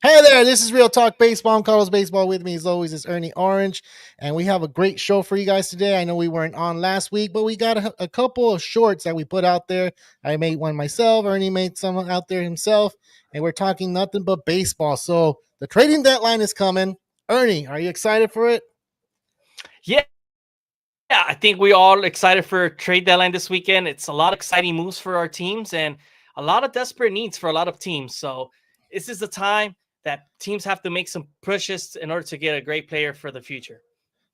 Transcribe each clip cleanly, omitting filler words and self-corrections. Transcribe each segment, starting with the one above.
Hey there, this is Real Talk Baseball. I'm Carlos Baseball. With me, as always, is ErnieOrange, and we have a great show for you guys today. I know we weren't on last week, but we got a couple of shorts that we put out there. I made one myself. Ernie made some out there himself, and we're talking nothing but baseball. So the trading deadline is coming. Ernie, are you excited for it? Yeah, I think we all excited for trade deadline this weekend. It's a lot of exciting moves for our teams and a lot of desperate needs for a lot of teams. So this is the time that teams have to make some pushes in order to get a great player for the future.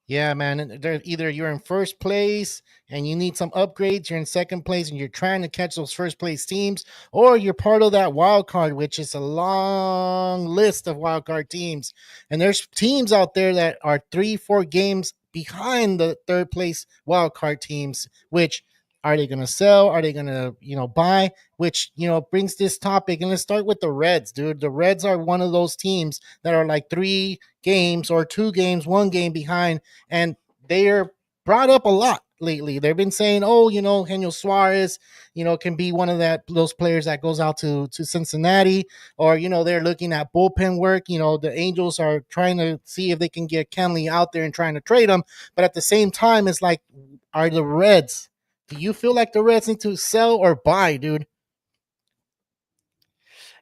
Yeah, man. Either you're in first place and you need some upgrades, you're in second place and you're trying to catch those first place teams, or you're part of that wild card, which is a long list of wild card teams. And there's teams out there that are 3-4 games behind the third place wild card teams, which are they going to sell? Are they going to, buy? Which, brings this topic. And let's start with the Reds, dude. The Reds are one of those teams that are like 3 games or 2 games, 1 game behind, and they are brought up a lot lately. They've been saying, oh, Emmanuel Suarez, can be one of those players that goes out to Cincinnati, or they're looking at bullpen work. The Angels are trying to see if they can get Kenley out there and trying to trade him, but at the same time, it's like, are the Reds? Do you feel like the Reds need to sell or buy, dude?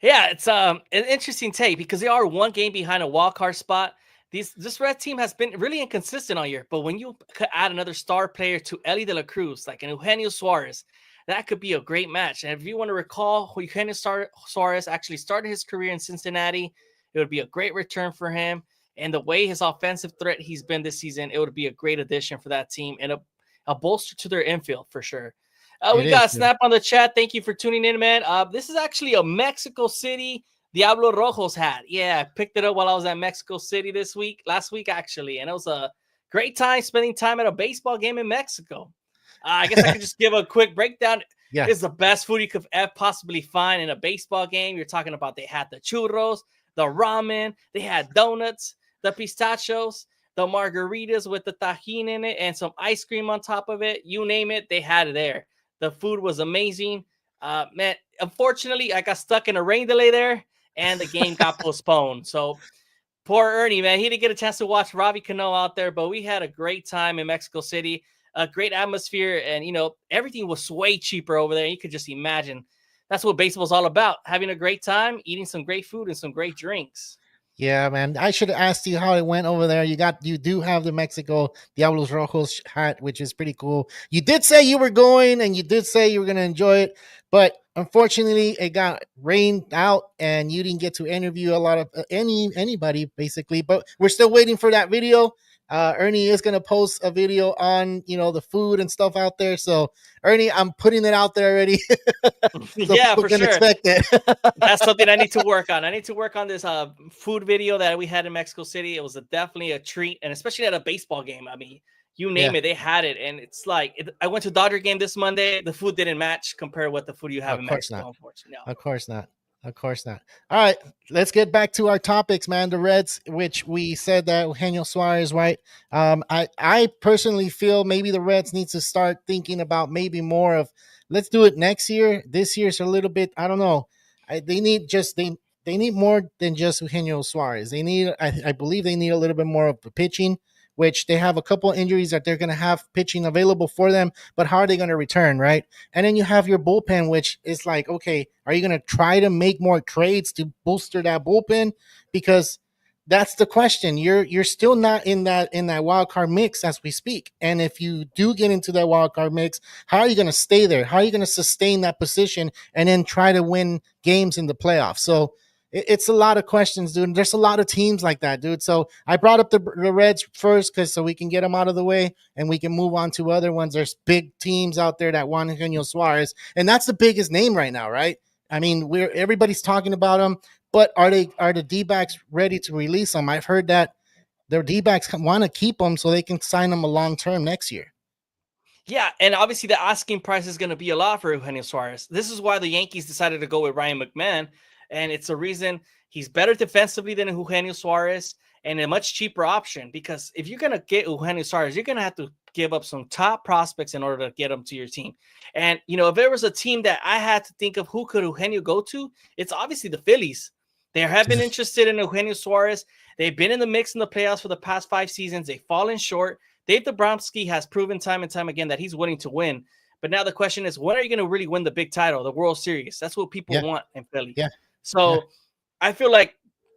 Yeah, it's an interesting take because they are 1 game behind a wild card spot. This red team has been really inconsistent all year, but when you could add another star player to Ellie De La Cruz, like an Eugenio Suarez, that could be a great match. And if you want to recall, Eugenio Suarez actually started his career in Cincinnati, it would be a great return for him. And the way his offensive threat he's been this season, it would be a great addition for that team and a bolster to their infield for sure. It We is, got a dude. snap on the chat. Thank you for tuning in, man. This is actually a Mexico City Diablo Rojos hat. Yeah, I picked it up while I was at Mexico City last week actually, and it was a great time spending time at a baseball game in Mexico. I guess I could just give a quick breakdown. Yeah. It's the best food you could possibly find in a baseball game. You're talking about they had the churros, the ramen, they had donuts, the pistachios, the margaritas with the tajin in it, and some ice cream on top of it. You name it, they had it there. The food was amazing. Man, unfortunately, I got stuck in a rain delay there, and the game got postponed. So poor Ernie, man, he didn't get a chance to watch Robbie Cano out there, but we had a great time in Mexico City, a great atmosphere, and everything was way cheaper over there. You could just imagine. That's what baseball's all about: having a great time, eating some great food, and some great drinks. Yeah, man. I should have asked you how it went over there. You do have the Mexico Diablos Rojos hat, which is pretty cool. You did say you were going and you did say you were going to enjoy it, but unfortunately it got rained out and you didn't get to interview a lot of anybody basically, but we're still waiting for that video. Ernie is going to post a video on, the food and stuff out there. So Ernie, I'm putting it out there already. So Yeah, people for can sure. expect it. That's something I need to work on. I need to work on this food video that we had in Mexico City. It was definitely a treat, and especially at a baseball game. I mean, you Yeah. name it, they had it. And it's like, I went to Dodger game this Monday. The food didn't match compared with the food you have Of in course Mexico, not. unfortunately. No. Of course not. Of course not. All right, let's get back to our topics, man. The Reds, which we said that Eugenio Suarez, right? I personally feel maybe the Reds need to start thinking about maybe more of let's do it next year. This year's a little bit, I don't know. They need more than just Eugenio Suarez. They need, I believe, they need a little bit more of the pitching, which they have a couple injuries that they're going to have pitching available for them. But how are they going to return, right? And then you have your bullpen, which is like, okay, are you going to try to make more trades to bolster that bullpen? Because that's the question. You're still not in that wild card mix as we speak. And if you do get into that wild card mix, how are you going to stay there? How are you going to sustain that position and then try to win games in the playoffs? So it's a lot of questions, dude. There's a lot of teams like that, dude. So I brought up the Reds first so we can get them out of the way and we can move on to other ones. There's big teams out there that want Eugenio Suarez, and that's the biggest name right now, right? I mean, everybody's talking about him, but are the D-backs ready to release him? I've heard that their D-backs want to keep him so they can sign him a long term next year. Yeah, and obviously the asking price is going to be a lot for Eugenio Suarez. This is why the Yankees decided to go with Ryan McMahon, and it's a reason he's better defensively than Eugenio Suarez and a much cheaper option. Because if you're going to get Eugenio Suarez, you're going to have to give up some top prospects in order to get them to your team. And if there was a team that I had to think of who could Eugenio go to, it's obviously the Phillies. They have been interested in Eugenio Suarez. They've been in the mix in the playoffs for the past 5 seasons. They've fallen short. Dave Dombrowski has proven time and time again that he's willing to win. But now the question is, when are you going to really win the big title, the World Series? That's what people want in Philly. Yeah. So I feel like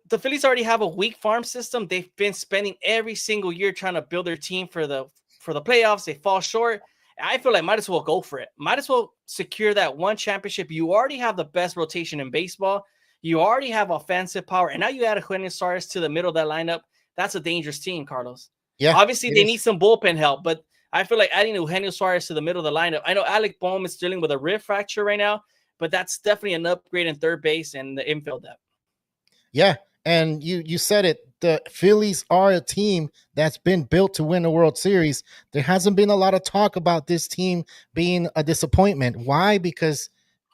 the Phillies already have a weak farm system. They've been spending every single year trying to build their team for the playoffs. They fall short. I feel like might as well go for it. Might as well secure that one championship. You already have the best rotation in baseball. You already have offensive power. And now you add Eugenio Suarez to the middle of that lineup. That's a dangerous team, Carlos. Yeah. Obviously, they need some bullpen help, but I feel like adding Eugenio Suarez to the middle of the lineup. I know Alec Bohm is dealing with a rib fracture right now, but that's definitely an upgrade in third base and the infield depth. Yeah. And you said it. The Phillies are a team that's been built to win the World Series. There hasn't been a lot of talk about this team being a disappointment. Why? Because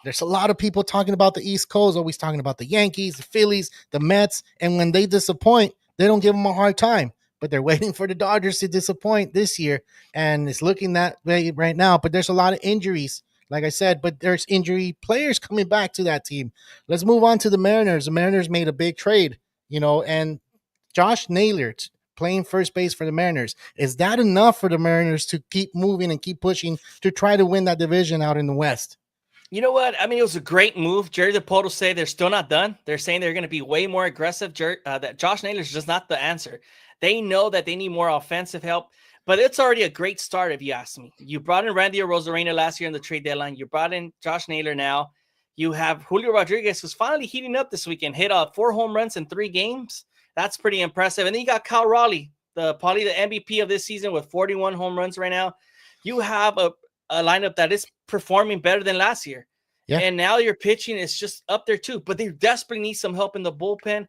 there's a lot of people talking about the East Coast, always talking about the Yankees, the Phillies, the Mets. And when they disappoint, they don't give them a hard time. But they're waiting for the Dodgers to disappoint this year. And it's looking that way right now. But there's a lot of injuries, like I said, but there's injury players coming back to that team. Let's move on to the Mariners. The Mariners made a big trade, and Josh Naylor playing first base for the Mariners. Is that enough for the Mariners to keep moving and keep pushing to try to win that division out in the West? You know what? I mean, it was a great move. Jerry DePoto say they're still not done. They're saying they're going to be way more aggressive. That Josh Naylor is just not the answer. They know that they need more offensive help, but it's already a great start if you ask me. You brought in Randy Arozarena last year in the trade deadline. You brought in Josh Naylor now. You have Julio Rodriguez, who's finally heating up this weekend, hit 4 home runs in 3 games. That's pretty impressive. And then you got Kyle Raleigh, probably the MVP of this season with 41 home runs right now. You have a lineup that is performing better than last year. Yeah. And now your pitching is just up there too. But they desperately need some help in the bullpen.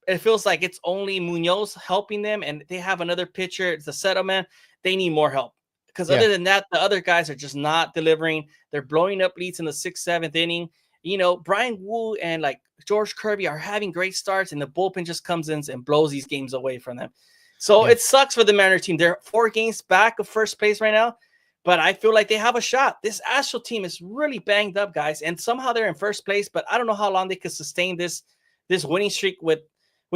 It feels like it's only Munoz helping them, and they have another pitcher. It's a settlement. They need more help. Because other than that, the other guys are just not delivering. They're blowing up leads in the 6th, 7th inning. Brian Wu and like George Kirby are having great starts, and the bullpen just comes in and blows these games away from them. So it sucks for the Mariner team. They're 4 games back of first place right now, but I feel like they have a shot. This Astros team is really banged up, guys, and somehow they're in first place, but I don't know how long they could sustain this winning streak with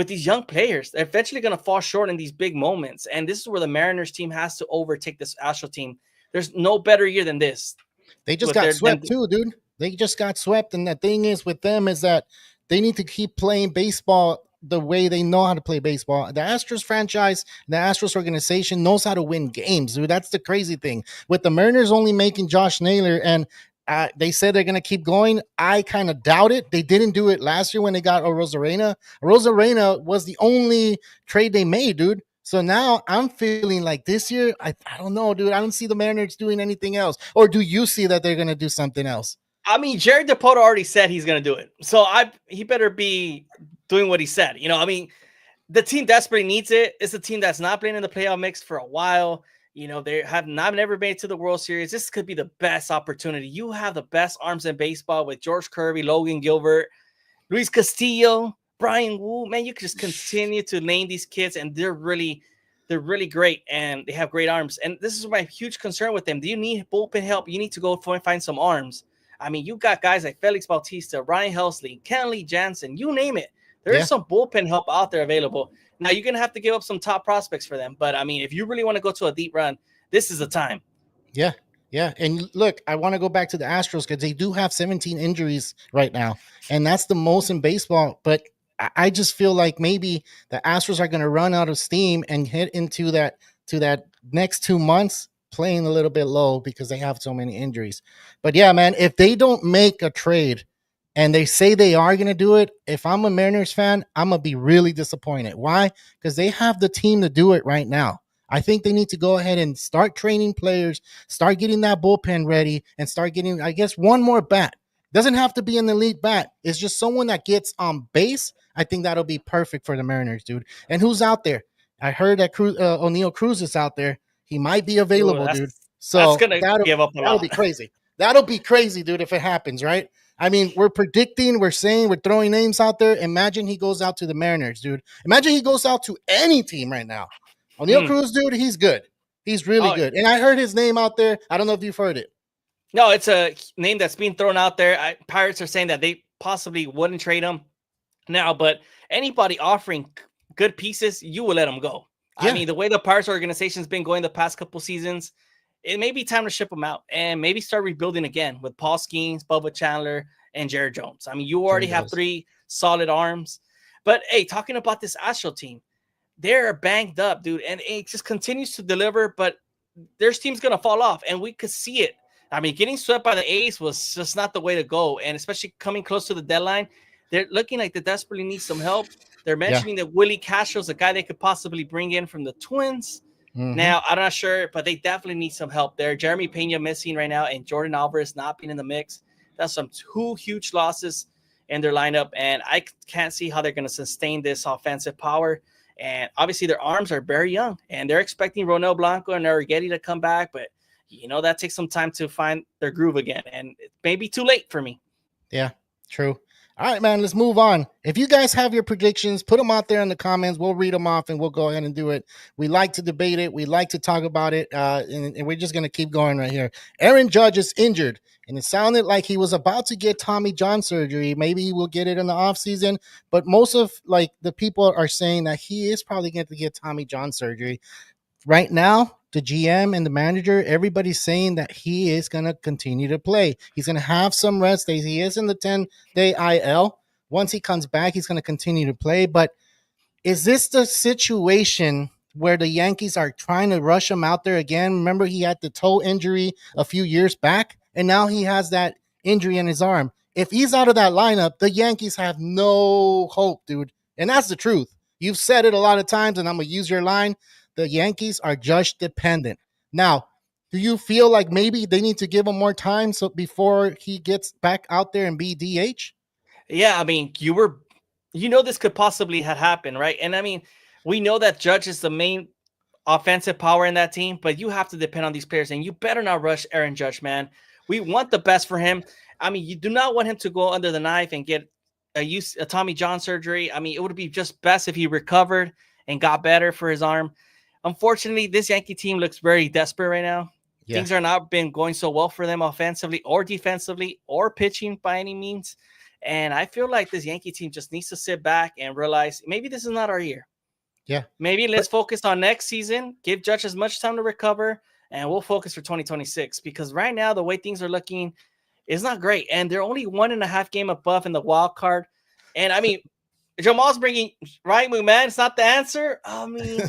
these young players. They're eventually going to fall short in these big moments, and this is where the Mariners team has to overtake this Astros team. There's no better year than this. They just got swept too, dude. They just got swept, and the thing is with them is that they need to keep playing baseball the way they know how to play baseball. The Astros franchise, the Astros organization knows how to win games, dude. That's the crazy thing. With the Mariners only making Josh Naylor, and they said they're going to keep going. I kind of doubt it. They didn't do it last year when they got Arozarena. Arozarena was the only trade they made, dude. So now I'm feeling like this year, I don't know, dude. I don't see the Mariners doing anything else. Or do you see that they're going to do something else? I mean, Jerry DePoto already said he's going to do it. So he better be doing what he said. The team desperately needs it. It's a team that's not playing in the playoff mix for a while. They have never made it to the World Series. This could be the best opportunity. You have the best arms in baseball with George Kirby, Logan Gilbert, Luis Castillo, Brian Wu. Man, you can just continue to name these kids, and they're really great, and they have great arms. And this is my huge concern with them. Do you need bullpen help? You need to go find some arms. I mean, you got guys like Felix Bautista, Ryan Helsley, Kenley Jansen, you name it. There's some bullpen help out there available. Now, you're going to have to give up some top prospects for them. But, I mean, if you really want to go to a deep run, this is the time. Yeah. And look, I want to go back to the Astros because they do have 17 injuries right now. And that's the most in baseball. But I just feel like maybe the Astros are going to run out of steam and hit into that next 2 months playing a little bit low because they have so many injuries. But yeah, man, if they don't make a trade and they say they are going to do it, if I'm a Mariners fan, I'm going to be really disappointed. Why? Because they have the team to do it right now. I think they need to go ahead and start training players, start getting that bullpen ready, and start getting, I guess, one more bat. Doesn't have to be an elite bat. It's just someone that gets on base. I think that'll be perfect for the Mariners, dude. And who's out there? I heard that O'Neal Cruz is out there. He might be available, dude. So that's gonna give up a lot. That'll be crazy. That'll be crazy, dude, if it happens, right? I mean, we're predicting, we're saying, we're throwing names out there. Imagine he goes out to the Mariners, dude. Imagine he goes out to any team right now. O'Neal Cruz, dude, he's good. He's really good. And I heard his name out there. I don't know if you've heard it. No, it's a name that's being thrown out there. Pirates are saying that they possibly wouldn't trade him. now. But anybody offering good pieces, you will let them go. I Yeah. mean, the way the Pirates organization's been going the past couple seasons, it may be time to ship them out and maybe start rebuilding again with Paul Skeens, Bubba Chandler, and Jared Jones. I mean, you Jerry already have Jones. 3 solid arms. But hey, talking about this Astro team, they're banged up, dude, and it just continues to deliver. But there's teams gonna fall off, and we could see it. I mean, getting swept by the A's was just not the way to go, and especially coming close to the deadline, they're looking like they desperately need some help. They're Yeah. mentioning that Willie Castro's a guy they could possibly bring in from the Twins. Mm-hmm. Now, I'm not sure, but they definitely need some help there. Jeremy Pena missing right now, and Jordan Alvarez not being in the mix. That's some 2 huge losses in their lineup, and I can't see how they're going to sustain this offensive power. And obviously, their arms are very young, and they're expecting Ronel Blanco and Arrighetti to come back, but that takes some time to find their groove again, and it may be too late for me. Yeah, true. All right, man, let's move on. If you guys have your predictions, put them out there in the comments. We'll read them off and we'll go ahead and do it. We like to debate it. We like to talk about it. And we're just going to keep going right here. Aaron Judge is injured, and it sounded like he was about to get Tommy John surgery. Maybe he will get it in the offseason, but most of like the people are saying that he is probably going to get Tommy John surgery. Right now, the GM and the manager, everybody's saying that he is going to continue to play. He's going to have some rest days. He is in the 10-day IL. Once he comes back, he's going to continue to play. But is this the situation where the Yankees are trying to rush him out there again? Remember, he had the toe injury a few years back, and now he has that injury in his arm. If he's out of that lineup, the Yankees have no hope, dude. And that's the truth. You've said it a lot of times, and I'm going to use your line. The Yankees are Judge dependent. Now, do you feel like maybe they need to give him more time so before he gets back out there and be DH? Yeah, I mean, this could possibly have happened, right? And I mean, we know that Judge is the main offensive power in that team, but you have to depend on these players, and you better not rush Aaron Judge, man. We want the best for him. I mean, you do not want him to go under the knife and get a Tommy John surgery. I mean, it would be just best if he recovered and got better for his arm. Unfortunately, this Yankee team looks very desperate right now. Yeah. Things are not been going so well for them offensively or defensively or pitching by any means. And I feel like this Yankee team just needs to sit back and realize maybe this is not our year. Yeah. Maybe let's focus on next season, give Judge as much time to recover, and we'll focus for 2026. Because right now, the way things are looking is not great. And they're only 1.5 game above in the wild card. And I mean, Jamal's bringing right move, man. It's not the answer. I mean,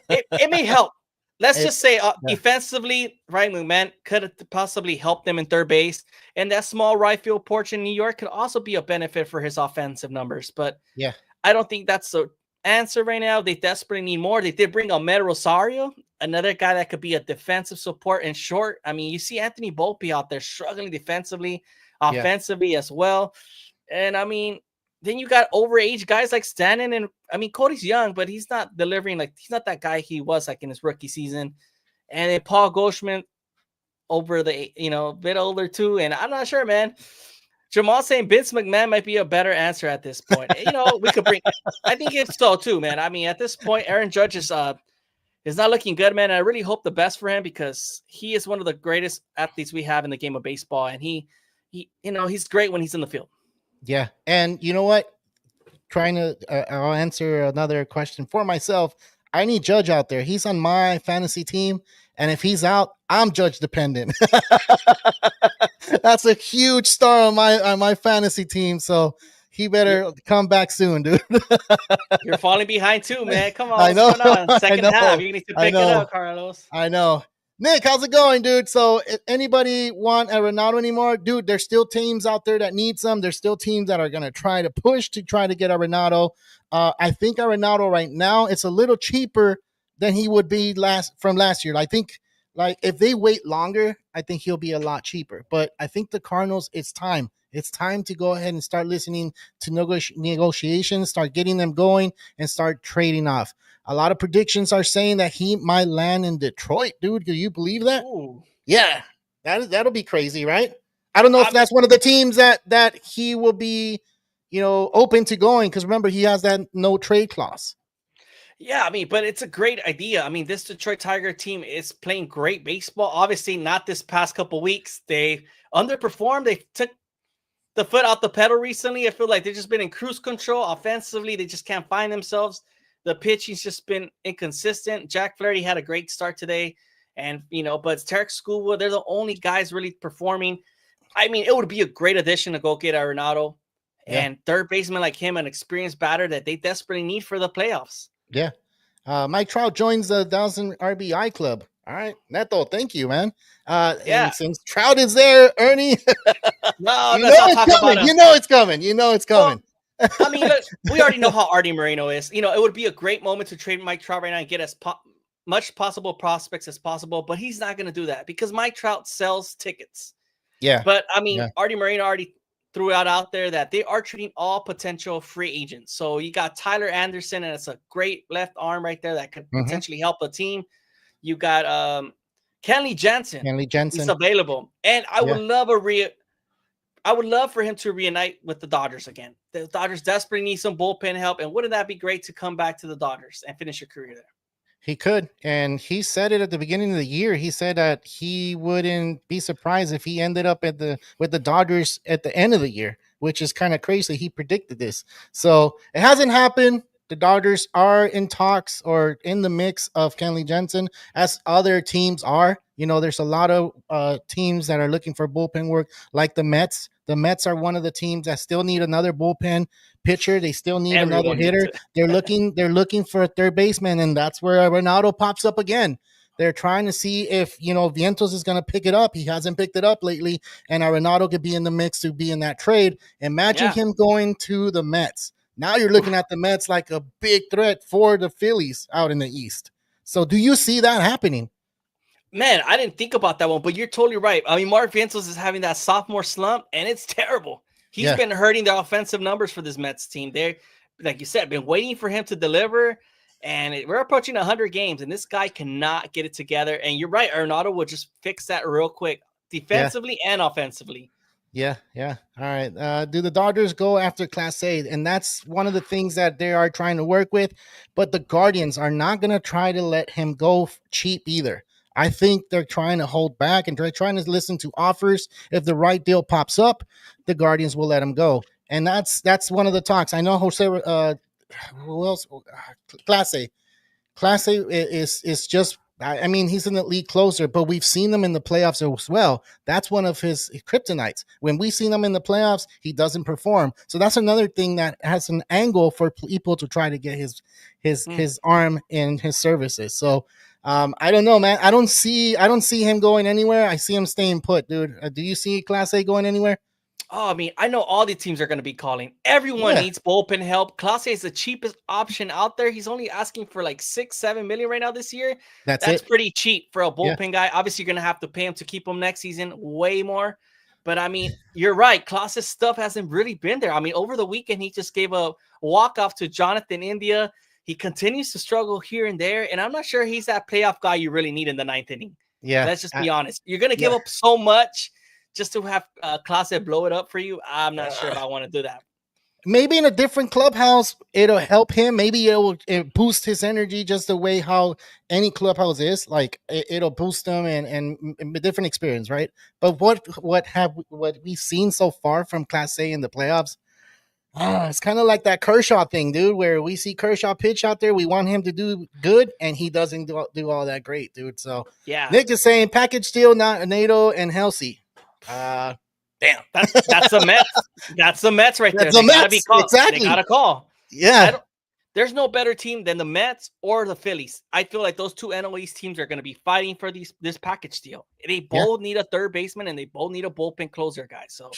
it may help. Let's just say defensively, right move, man, could possibly help them in third base. And that small right field porch in New York could also be a benefit for his offensive numbers. But yeah, I don't think that's the answer right now. They desperately need more. They did bring Ahmed Rosario, another guy that could be a defensive support in short. I mean, you see Anthony Volpe out there struggling defensively, offensively as well. And I mean, then you got overage guys like Stanton, and I mean, Cody's young, but he's not delivering he's not that guy he was like in his rookie season. And then Paul Goldschmidt over the a bit older too. And I'm not sure, man. Jamal saying Vince McMahon might be a better answer at this point. We could bring. I think it's so too, man. I mean, at this point, Aaron Judge is not looking good, man. I really hope the best for him because he is one of the greatest athletes we have in the game of baseball, and he's great when he's in the field. Yeah, and you know what? I'll answer another question for myself. I need Judge out there. He's on my fantasy team, and if he's out, I'm Judge dependent. That's a huge star on my fantasy team, so he better come back soon, dude. You're falling behind too, man. Come on, I know. what's going on? Second half, you need to pick it up, Carlos. I know. Nick, how's it going, dude? So if anybody want Arenado anymore? Dude, there's still teams out there that need some. There's still teams that are going to try to push to try to get Arenado. I think Arenado right now, it's a little cheaper than he would be from last year. I think if they wait longer, I think he'll be a lot cheaper. But I think the Cardinals, it's time. It's time to go ahead and start listening to negotiations, start getting them going, and start trading off. A lot of predictions are saying that he might land in Detroit, dude. Do you believe that? Ooh. Yeah, that'll be crazy, right? I don't know if that's one of the teams that he will be, open to going, because remember he has that no trade clause. Yeah, I mean, but it's a great idea. I mean, this Detroit Tiger team is playing great baseball. Obviously, not this past couple weeks. They underperformed. They took the foot out the pedal recently. I feel like they've just been in cruise control. Offensively, they just can't find themselves. The pitching's just been inconsistent. Jack Flaherty had a great start today. And, but it's Tarek Schoolwood. They're the only guys really performing. I mean, it would be a great addition to go get Arenado and third baseman like him, an experienced batter that they desperately need for the playoffs. Yeah. Mike Trout joins the 1,000 RBI club. All right, Neto, thank you, man. And since Trout is there, Ernie, no, you know it's coming. You know it's coming. You know it's coming. Well, I mean, look, we already know how Artie Moreno is. It would be a great moment to trade Mike Trout right now and get as much possible prospects as possible, but he's not going to do that because Mike Trout sells tickets. Yeah. But, I mean, Artie Moreno already threw out there that they are treating all potential free agents. So you got Tyler Anderson, and it's a great left arm right there that could potentially help the team. You got Kenley Jansen. He's available. And I would love I would love for him to reunite with the Dodgers again. The Dodgers desperately need some bullpen help. And wouldn't that be great to come back to the Dodgers and finish your career there? He could. And he said it at the beginning of the year. He said that he wouldn't be surprised if he ended up with the Dodgers at the end of the year, which is kind of crazy. He predicted this. So it hasn't happened. The Dodgers are in talks or in the mix of Kenley Jansen, as other teams are. There's a lot of teams that are looking for bullpen work, like the Mets. The Mets are one of the teams that still need another bullpen pitcher. They still need another hitter. They're looking for a third baseman, and that's where Arenado pops up again. They're trying to see if Vientos is going to pick it up. He hasn't picked it up lately, and Arenado could be in the mix to be in that trade. Imagine him going to the Mets. Now you're looking at the Mets like a big threat for the Phillies out in the East. So do you see that happening? Man, I didn't think about that one, but you're totally right. I mean, Mark Vientos is having that sophomore slump, and it's terrible. He's been hurting the offensive numbers for this Mets team. They're, like you said, been waiting for him to deliver, and we're approaching 100 games, and this guy cannot get it together. And you're right, Arenado will just fix that real quick, defensively and offensively. Yeah. All right. Do the Dodgers go after Clase? And that's one of the things that they are trying to work with. But the Guardians are not going to try to let him go cheap either. I think they're trying to hold back and they're trying to listen to offers. If the right deal pops up, the Guardians will let him go. And that's one of the talks. I know Jose. Who else? Clase. Clase is just. I mean, he's an elite closer, but we've seen them in the playoffs as well. That's one of his kryptonites. When we see him in the playoffs, he doesn't perform. So that's another thing that has an angle for people to try to get his arm in his services. So I don't know, man. I don't see him going anywhere. I see him staying put, dude. Do you see Clase going anywhere? Oh, I mean, I know all the teams are going to be calling. Everyone needs bullpen help. Clase is the cheapest option out there. He's only asking for like $6-7 million right now this year. That's pretty cheap for a bullpen guy. Obviously, you're going to have to pay him to keep him next season way more. But I mean, you're right. Clase's stuff hasn't really been there. I mean, over the weekend, he just gave a walk-off to Jonathan India. He continues to struggle here and there. And I'm not sure he's that playoff guy you really need in the ninth inning. Yeah. Let's just be honest. You're going to give up so much just to have Clase blow it up for you. I'm not sure if I want to do that. Maybe in a different clubhouse, it'll help him. Maybe it'll boost his energy just the way how any clubhouse is. Like it'll boost him and a different experience, right? But what we've seen so far from Clase in the playoffs, it's kind of like that Kershaw thing, dude, where we see Kershaw pitch out there. We want him to do good, and he doesn't do all that great, dude. So Nick is saying package deal, not Arenado and Halsey. Damn, that's the Mets. That's the Mets right there. They gotta be called. Exactly. They gotta call. Yeah. There's no better team than the Mets or the Phillies. I feel like those two NL East teams are going to be fighting for this package deal. They both need a third baseman and they both need a bullpen closer guy. So,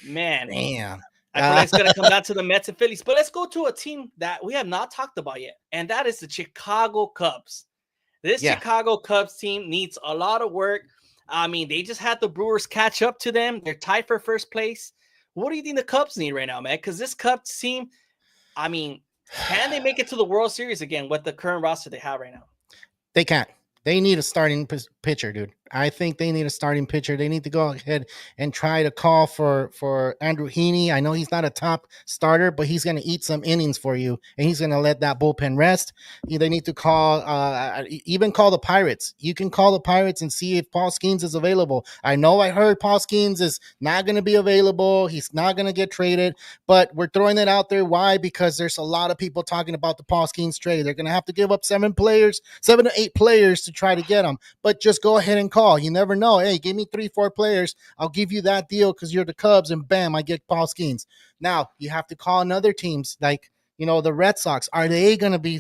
man, damn. I feel like it's going to come down to the Mets and Phillies. But let's go to a team that we have not talked about yet, and that is the Chicago Cubs. This Chicago Cubs team needs a lot of work. I mean, they just had the Brewers catch up to them. They're tied for first place. What do you think the Cubs need right now, man? Because this Cubs team, I mean, can they make it to the World Series again with the current roster they have right now? They can't. They need a starting pitcher, dude. I think they need a starting pitcher. They need to go ahead and try to call for Andrew Heaney. I know he's not a top starter, but he's going to eat some innings for you, and he's going to let that bullpen rest. They need to call, even call the Pirates. You can call the Pirates and see if Paul Skeens is available. I know I heard Paul Skeens is not going to be available. He's not going to get traded, but we're throwing it out there. Why? Because there's a lot of people talking about the Paul Skeens trade. They're going to have to give up 7 to 8 players to try to get them. But just go ahead and call. You never know. Hey, give me 3-4 players. I'll give you that deal because you're the Cubs, and bam, I get Paul Skeens. Now you have to call on other teams like the Red Sox. Are they going to be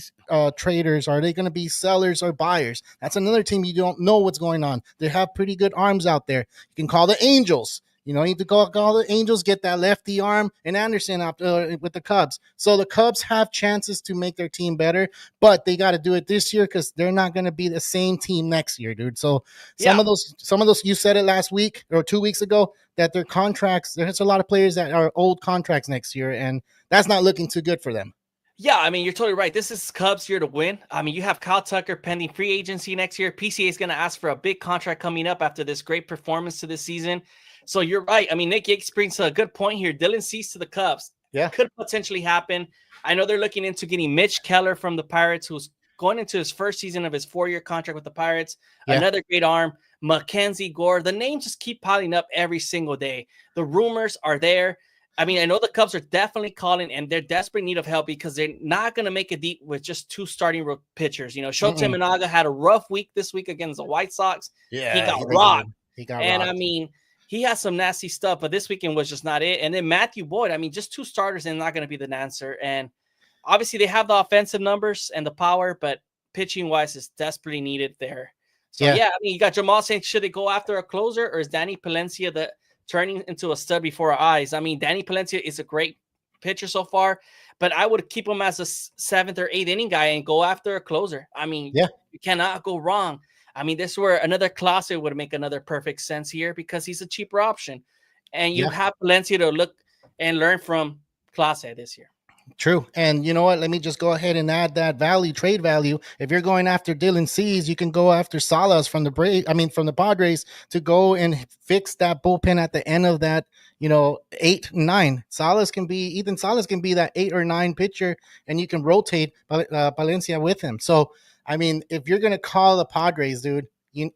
traders? Are they going to be sellers or buyers? That's another team you don't know what's going on. They have pretty good arms out there. You can call the Angels. You need to call the Angels, get that lefty arm, and Anderson up with the Cubs. So the Cubs have chances to make their team better, but they got to do it this year because they're not going to be the same team next year, dude. So some of those, you said it last week or 2 weeks ago, that their contracts, there's a lot of players that are old contracts next year, and that's not looking too good for them. Yeah, I mean, you're totally right. This is Cubs year to win. I mean, you have Kyle Tucker pending free agency next year. PCA is going to ask for a big contract coming up after this great performance to this season. So you're right. I mean, Nick Yates brings a good point here. Dylan Cease to the Cubs. Yeah. Could potentially happen. I know they're looking into getting Mitch Keller from the Pirates, who's going into his first season of his 4-year contract with the Pirates. Yeah. Another great arm. Mackenzie Gore. The names just keep piling up every single day. The rumors are there. I mean, I know the Cubs are definitely calling, and they're desperate need of help because they're not going to make it deep with just 2 starting pitchers. Shota Imanaga had a rough week this week against the White Sox. Yeah, he got rocked. I mean, he has some nasty stuff, but this weekend was just not it. And then Matthew Boyd, I mean, just 2 starters and not going to be the answer. And obviously they have the offensive numbers and the power, but pitching-wise is desperately needed there. So, I mean, you got Jamal saying, should they go after a closer, or is Danny Palencia turning into a stud before our eyes? I mean, Danny Palencia is a great pitcher so far, but I would keep him as a 7th or 8th inning guy and go after a closer. I mean, you cannot go wrong. I mean, this where another Clase would make another perfect sense here because he's a cheaper option. And you have Palencia to look and learn from Clase this year. True. And you know what? Let me just go ahead and add that trade value. If you're going after Dylan Cease, you can go after Salas from the Padres to go and fix that bullpen at the end of that, 8, 9. Ethan Salas can be that 8 or 9 pitcher, and you can rotate Palencia with him. So, I mean, if you're going to call the Padres, dude,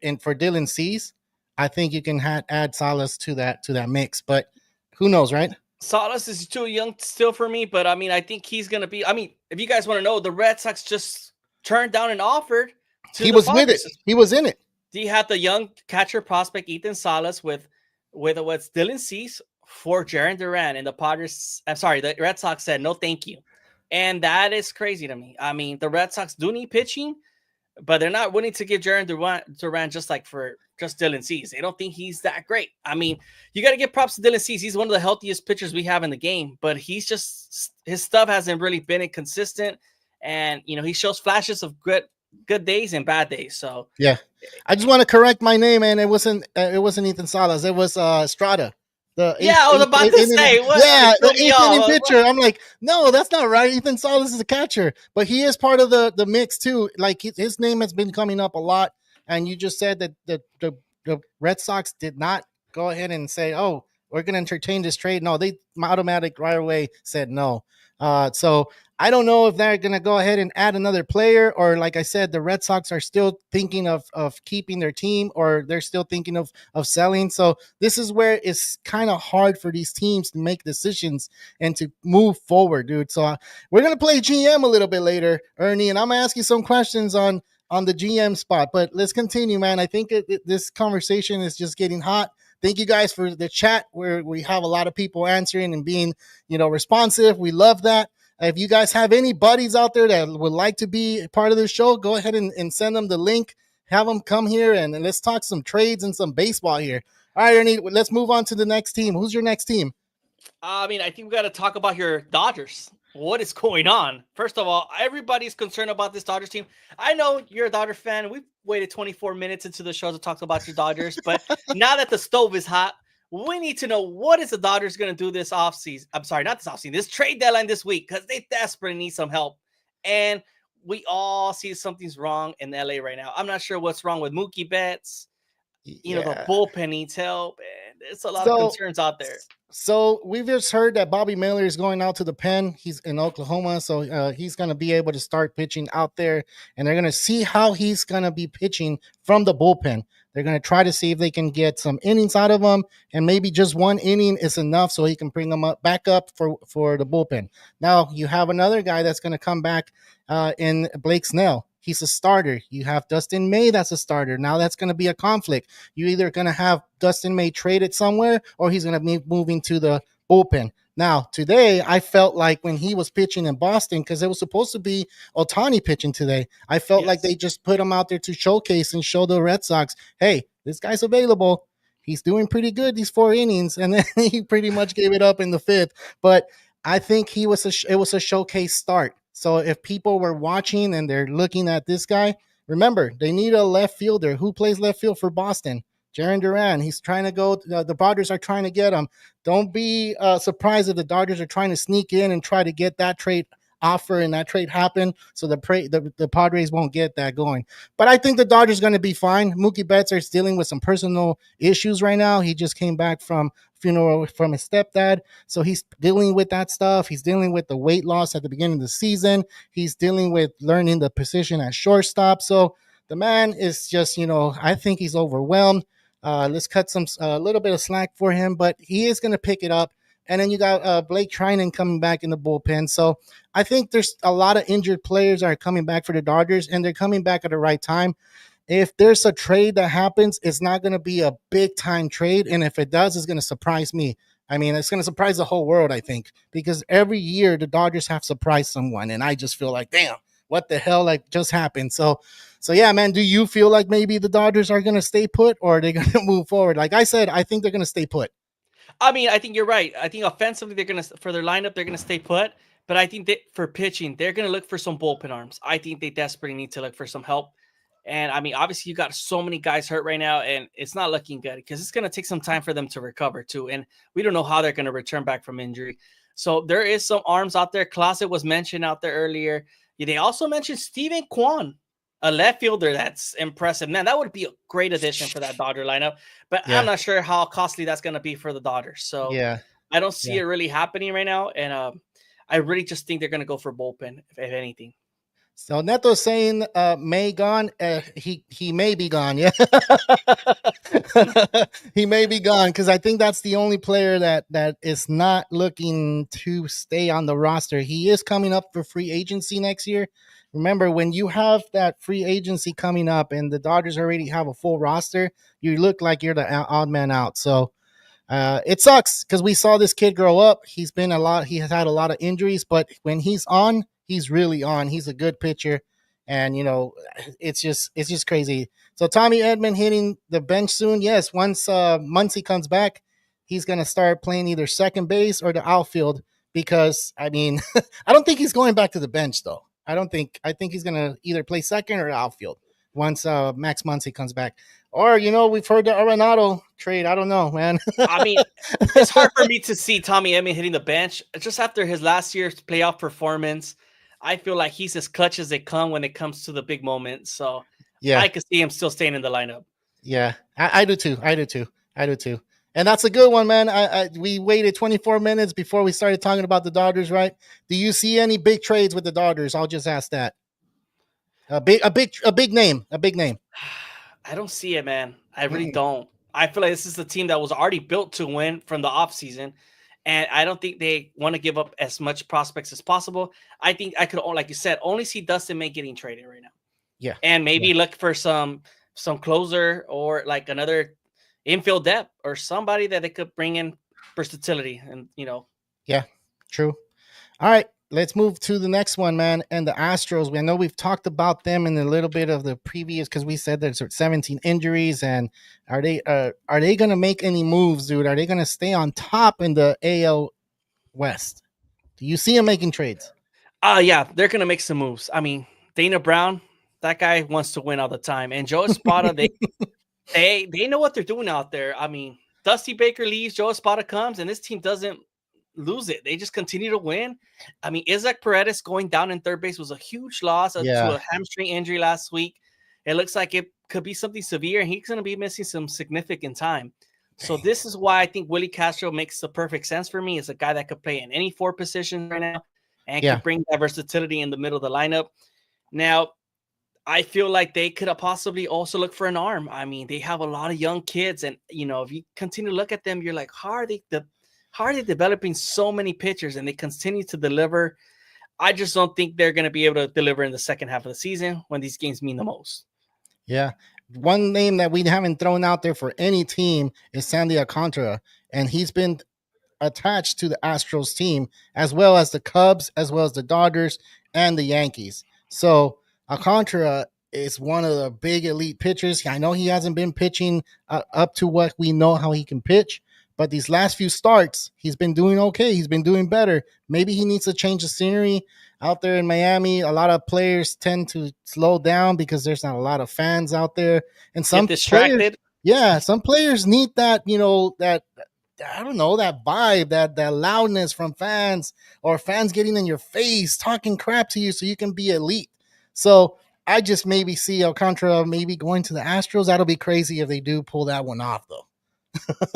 and for Dylan Cease, I think you can add Salas to that mix. But who knows, right? Salas is too young still for me, but I mean, I think he's going to be. I mean, if you guys want to know, the Red Sox just turned down an offer. He was with it. He was in it. He had the young catcher prospect Ethan Salas with what's Dylan Cease for Jarren Duran, and the Red Sox said no, thank you, and that is crazy to me. I mean, the Red Sox do need pitching, but they're not willing to give Jarren Duran just like for just Dylan Cease. They don't think he's that great. I mean, you got to give props to Dylan Cease. He's one of the healthiest pitchers we have in the game, but he's just, his stuff hasn't really been inconsistent. And, he shows flashes of good days and bad days. So, yeah, I just want to correct my name, man. It wasn't Ethan Salas. It was Estrada. I was about to say, the 8th inning pitcher. I'm like, no, that's not right. Ethan Salas is a catcher, but he is part of the mix too. Like his name has been coming up a lot. And you just said that the Red Sox did not go ahead and say, oh, we're going to entertain this trade. No, they automatic right away said no. So I don't know if they're going to go ahead and add another player, or like I said, the Red Sox are still thinking of keeping their team, or they're still thinking of selling. So this is where it's kind of hard for these teams to make decisions and to move forward, dude. So we're going to play GM a little bit later, Ernie, and I'm going to ask you some questions on the GM spot, but let's continue, man. I think this conversation is just getting hot. Thank you guys for the chat where we have a lot of people answering and being, responsive. We love that. If you guys have any buddies out there that would like to be part of the show, go ahead and send them the link. Have them come here and let's talk some trades and some baseball here. All right, Ernie, let's move on to the next team. Who's your next team? I mean, I think we got to talk about your Dodgers. What is going on? First of all, everybody's concerned about this Dodgers team. I know you're a Dodger fan. We've waited 24 minutes into the show to talk about your Dodgers, but now that the stove is hot, we need to know what is the Dodgers going to do this offseason. I'm sorry, not this offseason, this trade deadline this week, because they desperately need some help. And we all see something's wrong in LA right now. I'm not sure what's wrong with Mookie Betts. the Yeah. bullpen needs help, and there's a lot of So concerns out there. So we've just heard that Bobby Miller is going out to the pen. He's in Oklahoma, so he's going to be able to start pitching out there, and they're going to see how he's going to be pitching from the bullpen. They're going to try to see if they can get some innings out of him, and maybe just one inning is enough so he can bring them up back up for the bullpen. Now you have another guy that's going to come back in Blake Snell. He's a starter. You have Dustin May that's a starter. Now that's going to be a conflict. You're either going to have Dustin May traded somewhere or he's going to be moving to the bullpen. Now, today, I felt like when he was pitching in Boston, because it was supposed to be Ohtani pitching today, I felt like Yes. they just put him out there to showcase and show the Red Sox, hey, this guy's available. He's doing pretty good these 4 innings. And then he pretty much gave it up in the fifth. But I think it was a showcase start. So if people were watching and they're looking at this guy, remember, they need a left fielder. Who plays left field for Boston? Jarren Duran. He's trying to go. The Dodgers are trying to get him. Don't be surprised if the Dodgers are trying to sneak in and try to get that trade offer and that trade happen so the Padres won't get that going. But I think the Dodgers going to be fine. Mookie Betts is dealing with some personal issues right now. He just came back from funeral from his stepdad. So he's dealing with that stuff. He's dealing with the weight loss at the beginning of the season. He's dealing with learning the position at shortstop. So the man is just, I think he's overwhelmed. Let's cut a little bit of slack for him, but he is going to pick it up. And then you got Blake Trinan coming back in the bullpen. So I think there's a lot of injured players that are coming back for the Dodgers, and they're coming back at the right time. If there's a trade that happens, it's not going to be a big time trade. And if it does, it's going to surprise me. I mean, it's going to surprise the whole world, I think, because every year the Dodgers have surprised someone. And I just feel like, damn, what the hell just happened? So yeah, man, do you feel like maybe the Dodgers are going to stay put or are they going to move forward? Like I said, I think they're going to stay put. I mean, I think you're right. I think offensively, for their lineup, they're gonna stay put. But I think that for pitching, they're gonna look for some bullpen arms. I think they desperately need to look for some help. And I mean, obviously, you got so many guys hurt right now, and it's not looking good because it's gonna take some time for them to recover too. And we don't know how they're gonna return back from injury. So there is some arms out there. Clase was mentioned out there earlier. They also mentioned Steven Kwan, a left fielder that's impressive. Man, that would be a great addition for that Dodger lineup. But Yeah. I'm not sure how costly that's going to be for the Dodgers. So Yeah. I don't see it really happening right now. And I really just think they're going to go for bullpen, if anything. So Neto's saying May gone. He may be gone. Yeah. He may be gone because I think that's the only player that is not looking to stay on the roster. He is coming up for free agency next year. Remember, when you have that free agency coming up and the Dodgers already have a full roster, you look like you're the odd man out. So it sucks because we saw this kid grow up. He has had a lot of injuries, but when he's on, he's really on. He's a good pitcher, and it's just crazy. So Tommy Edman hitting the bench soon. Yes, once Muncy comes back, he's gonna start playing either second base or the outfield because I mean, I don't think he's going back to the bench though. I think he's gonna either play second or outfield once Max Muncy comes back. Or we've heard the Arenado trade. I don't know, man. I mean, it's hard for me to see Tommy Edman hitting the bench just after his last year's playoff performance. I feel like he's as clutch as they come when it comes to the big moments. So Yeah, I could see him still staying in the lineup. yeah, I do too. And that's a good one, man. We waited 24 minutes before we started talking about the Dodgers, right? Do you see any big trades with the Dodgers? I'll just ask that. A big name. I don't see it, man. I really don't. I feel like this is the team that was already built to win from the offseason. And I don't think they want to give up as much prospects as possible. I think I could, like you said, only see Dustin May getting traded right now. Yeah. And maybe look for some closer or like another infield depth or somebody that they could bring in versatility and, Yeah, true. All right, let's move to the next one, man. And the Astros. I know we've talked about them in a little bit of the previous because we said there's 17 injuries. And are they going to make any moves, dude? Are they going to stay on top in the AL West? Do you see them making trades? Yeah, they're going to make some moves. I mean, Dana Brown, that guy wants to win all the time. And Joe Espada, they know what they're doing out there. I mean, Dusty Baker leaves, Joe Espada comes, and this team doesn't lose it. They just continue to win. I mean, Isaac Paredes going down in third base was a huge loss to a hamstring injury last week. it looks like it could be something severe, and he's going to be missing some significant time. So this is why I think Willie Castro makes the perfect sense for me. Is a guy that could play in any 4 positions right now and Yeah. could bring that versatility in the middle of the lineup. Now, I feel like they could possibly also look for an arm. I mean, they have a lot of young kids, and if you continue to look at them, you're like, how are they developing so many pitchers, and they continue to deliver? I just don't think they're going to be able to deliver in the second half of the season when these games mean the most. Yeah. One name that we haven't thrown out there for any team is Sandy Alcantara, and he's been attached to the Astros team, as well as the Cubs, as well as the Dodgers and the Yankees. So Alcantara is one of the big elite pitchers. I know he hasn't been pitching up to what we know how he can pitch, but these last few starts, he's been doing okay. He's been doing better. Maybe he needs to change the scenery out there in Miami. A lot of players tend to slow down because there's not a lot of fans out there. And some Get distracted. some players need that, that I don't know, that vibe, that loudness from fans, or fans getting in your face, talking crap to you so you can be elite. So I just maybe see Alcantara maybe going to the Astros. That'll be crazy if they do pull that one off, though.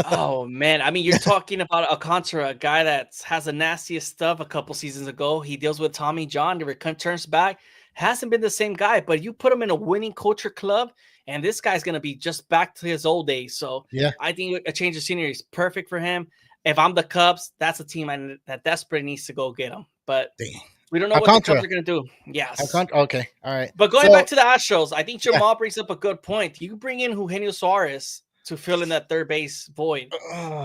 Oh man, I mean, you're talking about Alcantara, a guy that has the nastiest stuff. A couple seasons ago, he deals with Tommy John. He returns back, hasn't been the same guy. But you put him in a winning culture club, and this guy's gonna be just back to his old days. So Yeah, I think a change of scenery is perfect for him. If I'm the Cubs, that's a team that desperately needs to go get him. But dang. we don't know what the Alcantara. Cubs are gonna do. Yes. Okay, all right. But going So, back to the Astros, I think Jamal brings up a good point. You bring in Eugenio Suarez to fill in that third base void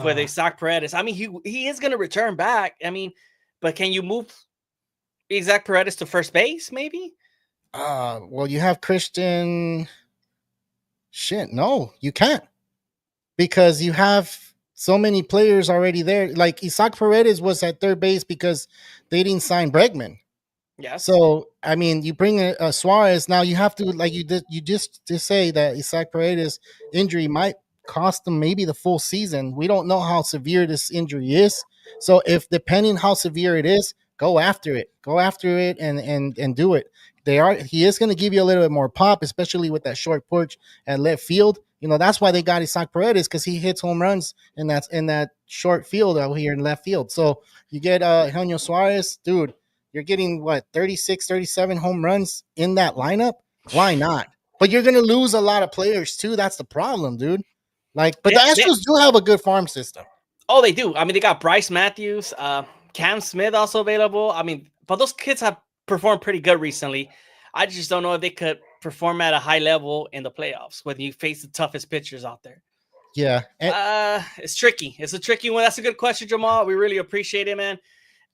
for the Isaac Paredes. I mean, he is going to return back. I mean, but can you move Isaac Paredes to first base? Maybe. well, you have Christian. Shit, no, you can't, because you have so many players already there. Like Isaac Paredes was at third base because they didn't sign Bregman. Yes. So I mean, you bring a Suarez now. You have to, like you did, you just to say that Isaac Paredes injury might cost them maybe the full season. We don't know how severe this injury is. So if depending how severe it is, go after it. Go after it and do it. He is going to give you a little bit more pop, especially with that short porch at left field. That's why they got Isaac Paredes, because he hits home runs in that short field out here in left field. So you get Eugenio Suarez, dude. You're getting what, 36, 37 home runs in that lineup? Why not? But you're going to lose a lot of players too. That's the problem, dude. But the Astros do have a good farm system. Oh, they do. I mean, they got Bryce Matthews, Cam Smith also available. I mean, but those kids have performed pretty good recently. I just don't know if they could perform at a high level in the playoffs when you face the toughest pitchers out there. Yeah. It's tricky. It's a tricky one. That's a good question, Jamal. We really appreciate it, man.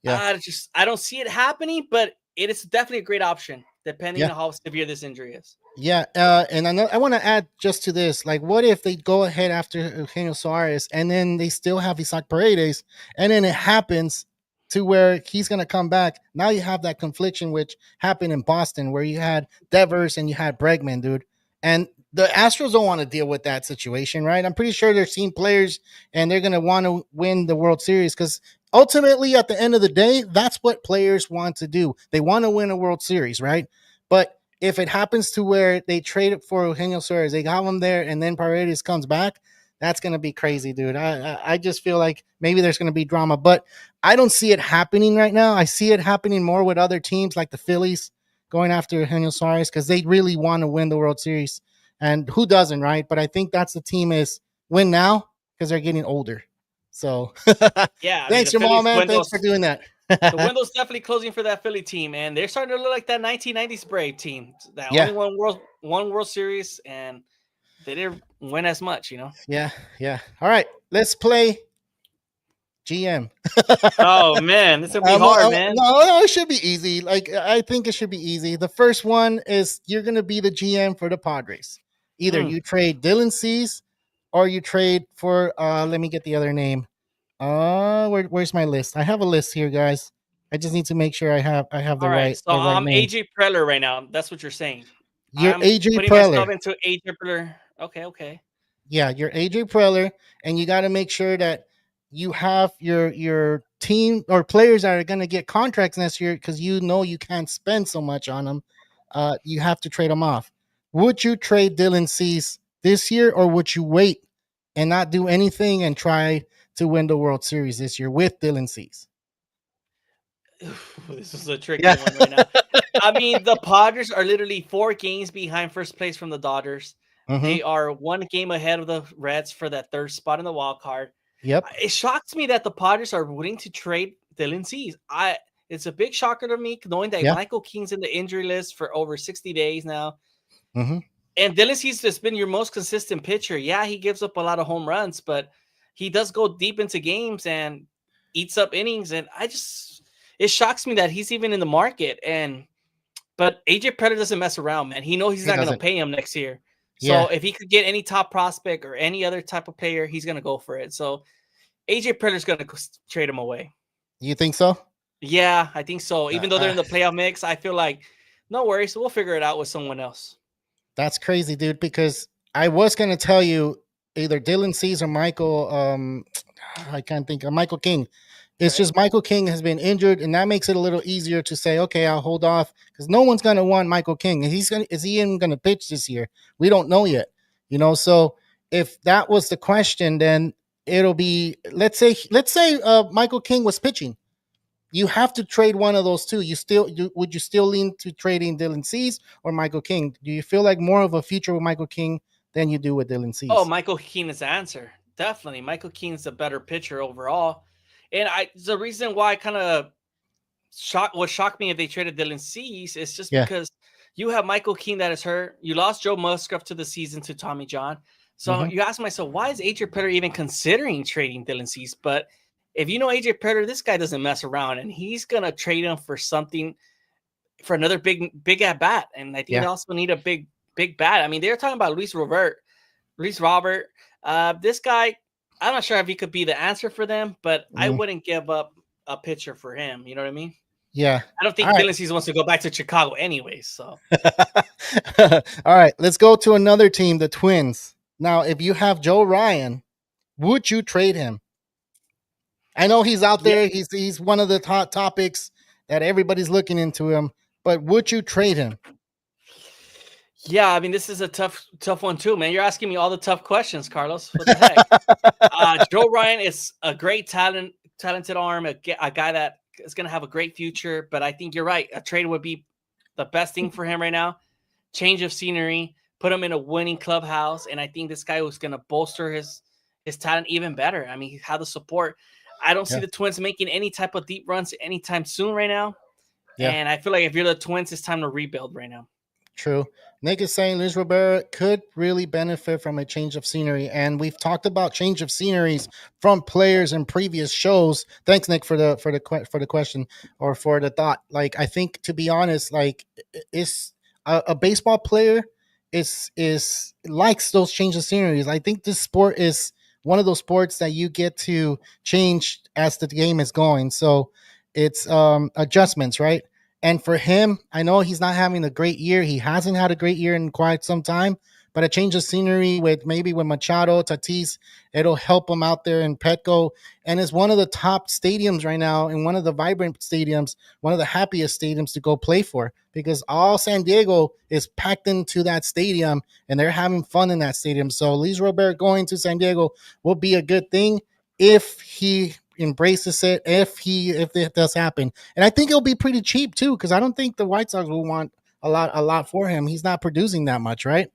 Yeah. I don't see it happening, but it is definitely a great option depending on how severe this injury is. Yeah, and I want to add just to this, like, what if they go ahead after Eugenio Suarez and then they still have Isaac Paredes, and then it happens to where he's going to come back? Now you have that confliction, which happened in Boston, where you had Devers and you had Bregman, dude. And the Astros don't want to deal with that situation, right? I'm pretty sure they're seeing players and they're going to want to win the World Series, because ultimately, at the end of the day, that's what players want to do. They want to win a World Series, right? But if it happens to where they trade it for Eugenio Suarez, they got him there, and then Paredes comes back, that's going to be crazy, dude. I just feel like maybe there's going to be drama, but I don't see it happening right now. I see it happening more with other teams like the Phillies going after Eugenio Suarez, because they really want to win the World Series. And who doesn't, right? But I think that's the team is win now because they're getting older. So, yeah. Thanks, Jamal, man. Thanks for doing that. The window's definitely closing for that Philly team, and they're starting to look like that 1990s Brave team that only won World Series, and they didn't win as much, Yeah. All right, let's play GM. Oh man, this is gonna be hard, man. No, it should be easy. Like, I think it should be easy. The first one is you're gonna be the GM for the Padres. Either you trade Dylan Cease or you trade for let me get the other name. Where's my list? I have a list here, guys. I just need to make sure I have the right. So I'm AJ Preller right now. That's what you're saying. You're AJ putting Preller. myself into AJ Preller. Okay. Yeah, you're AJ Preller, and you got to make sure that you have your team or players that are going to get contracts next year, because you can't spend so much on them. You have to trade them off. Would you trade Dylan Cease this year, or would you wait and not do anything and try to win the World Series this year with Dylan Cease? This is a tricky Yeah. one right now. I mean, the Padres are literally 4 games behind first place from the Dodgers. Mm-hmm. They are 1 game ahead of the Reds for that third spot in the wild card. Yep. It shocks me that the Padres are willing to trade Dylan Cease. It's a big shocker to me knowing that Yeah. Michael King's in the injury list for over 60 days now. Mm-hmm. And Dylan Cease has been your most consistent pitcher. Yeah, he gives up a lot of home runs, but he does go deep into games and eats up innings. And it shocks me that he's even in the market. But AJ Preller doesn't mess around, man. He knows he's He not going to doesn't. pay him next year. Yeah. So if he could get any top prospect or any other type of player, he's going to go for it. So AJ Preller's going to trade him away. You think so? Yeah, I think so. Even though they're in the playoff mix, I feel like no worries. We'll figure it out with someone else. That's crazy, dude, because I was going to tell you either Dylan Cease or Michael, I can't think of Michael King. It's just Michael King has been injured, and that makes it a little easier to say, okay, I'll hold off because no one's going to want Michael King. Is he even going to pitch this year? We don't know yet. So if that was the question, then it'll be, let's say Michael King was pitching. You have to trade one of those two. Would you still lean to trading Dylan Cease or Michael King? Do you feel like more of a future with Michael King than you do with Dylan Cease? Oh, Michael King is the answer. Definitely. Michael King's a better pitcher overall. And the reason why I kind of shocked me if they traded Dylan Cease is just because you have Michael King that is hurt. You lost Joe Musgrove to the season to Tommy John. So you ask myself, why is AJ Preller even considering trading Dylan Cease? But if you know AJ Preller, this guy doesn't mess around, and he's gonna trade him for something, for another big at bat. And I think they also need a big bat. I mean, they're talking about Luis Robert. This guy, I'm not sure if he could be the answer for them, but I wouldn't give up a pitcher for him. You know what I mean? Yeah. I don't think Dylan Cease wants to go back to Chicago anyways. So, all right, let's go to another team, the Twins. Now, if you have Joe Ryan, would you trade him? I know he's out there. Yeah. He's one of the hot topics that everybody's looking into him. But would you trade him? Yeah, I mean, this is a tough one too, man. You're asking me all the tough questions, Carlos. What the heck? Joe Ryan is a great talented arm, a guy that is going to have a great future. But I think you're right. A trade would be the best thing for him right now. Change of scenery, put him in a winning clubhouse, and I think this guy was going to bolster his talent even better. I mean, he had the support. I don't see the Twins making any type of deep runs anytime soon right now. Yeah. And I feel like if you're the Twins, it's time to rebuild right now. True. Nick is saying Luis Robert could really benefit from a change of scenery. And we've talked about change of sceneries from players in previous shows. Thanks, Nick, for the question or for the thought. Like, I think, to be honest, like, it's a baseball player is likes those change of sceneries. I think this sport is one of those sports that you get to change as the game is going. So it's adjustments, right? And for him, I know he's not having a great year. He hasn't had a great year in quite some time, but a change of scenery with Machado, Tatis, it'll help him out there in Petco. And it's one of the top stadiums right now, and one of the vibrant stadiums, one of the happiest stadiums to go play for, because all San Diego is packed into that stadium and they're having fun in that stadium. So Luis Robert going to San Diego will be a good thing if he embraces it, if it does happen. And I think it'll be pretty cheap too, because I don't think the White Sox will want a lot for him. He's not producing that much, right?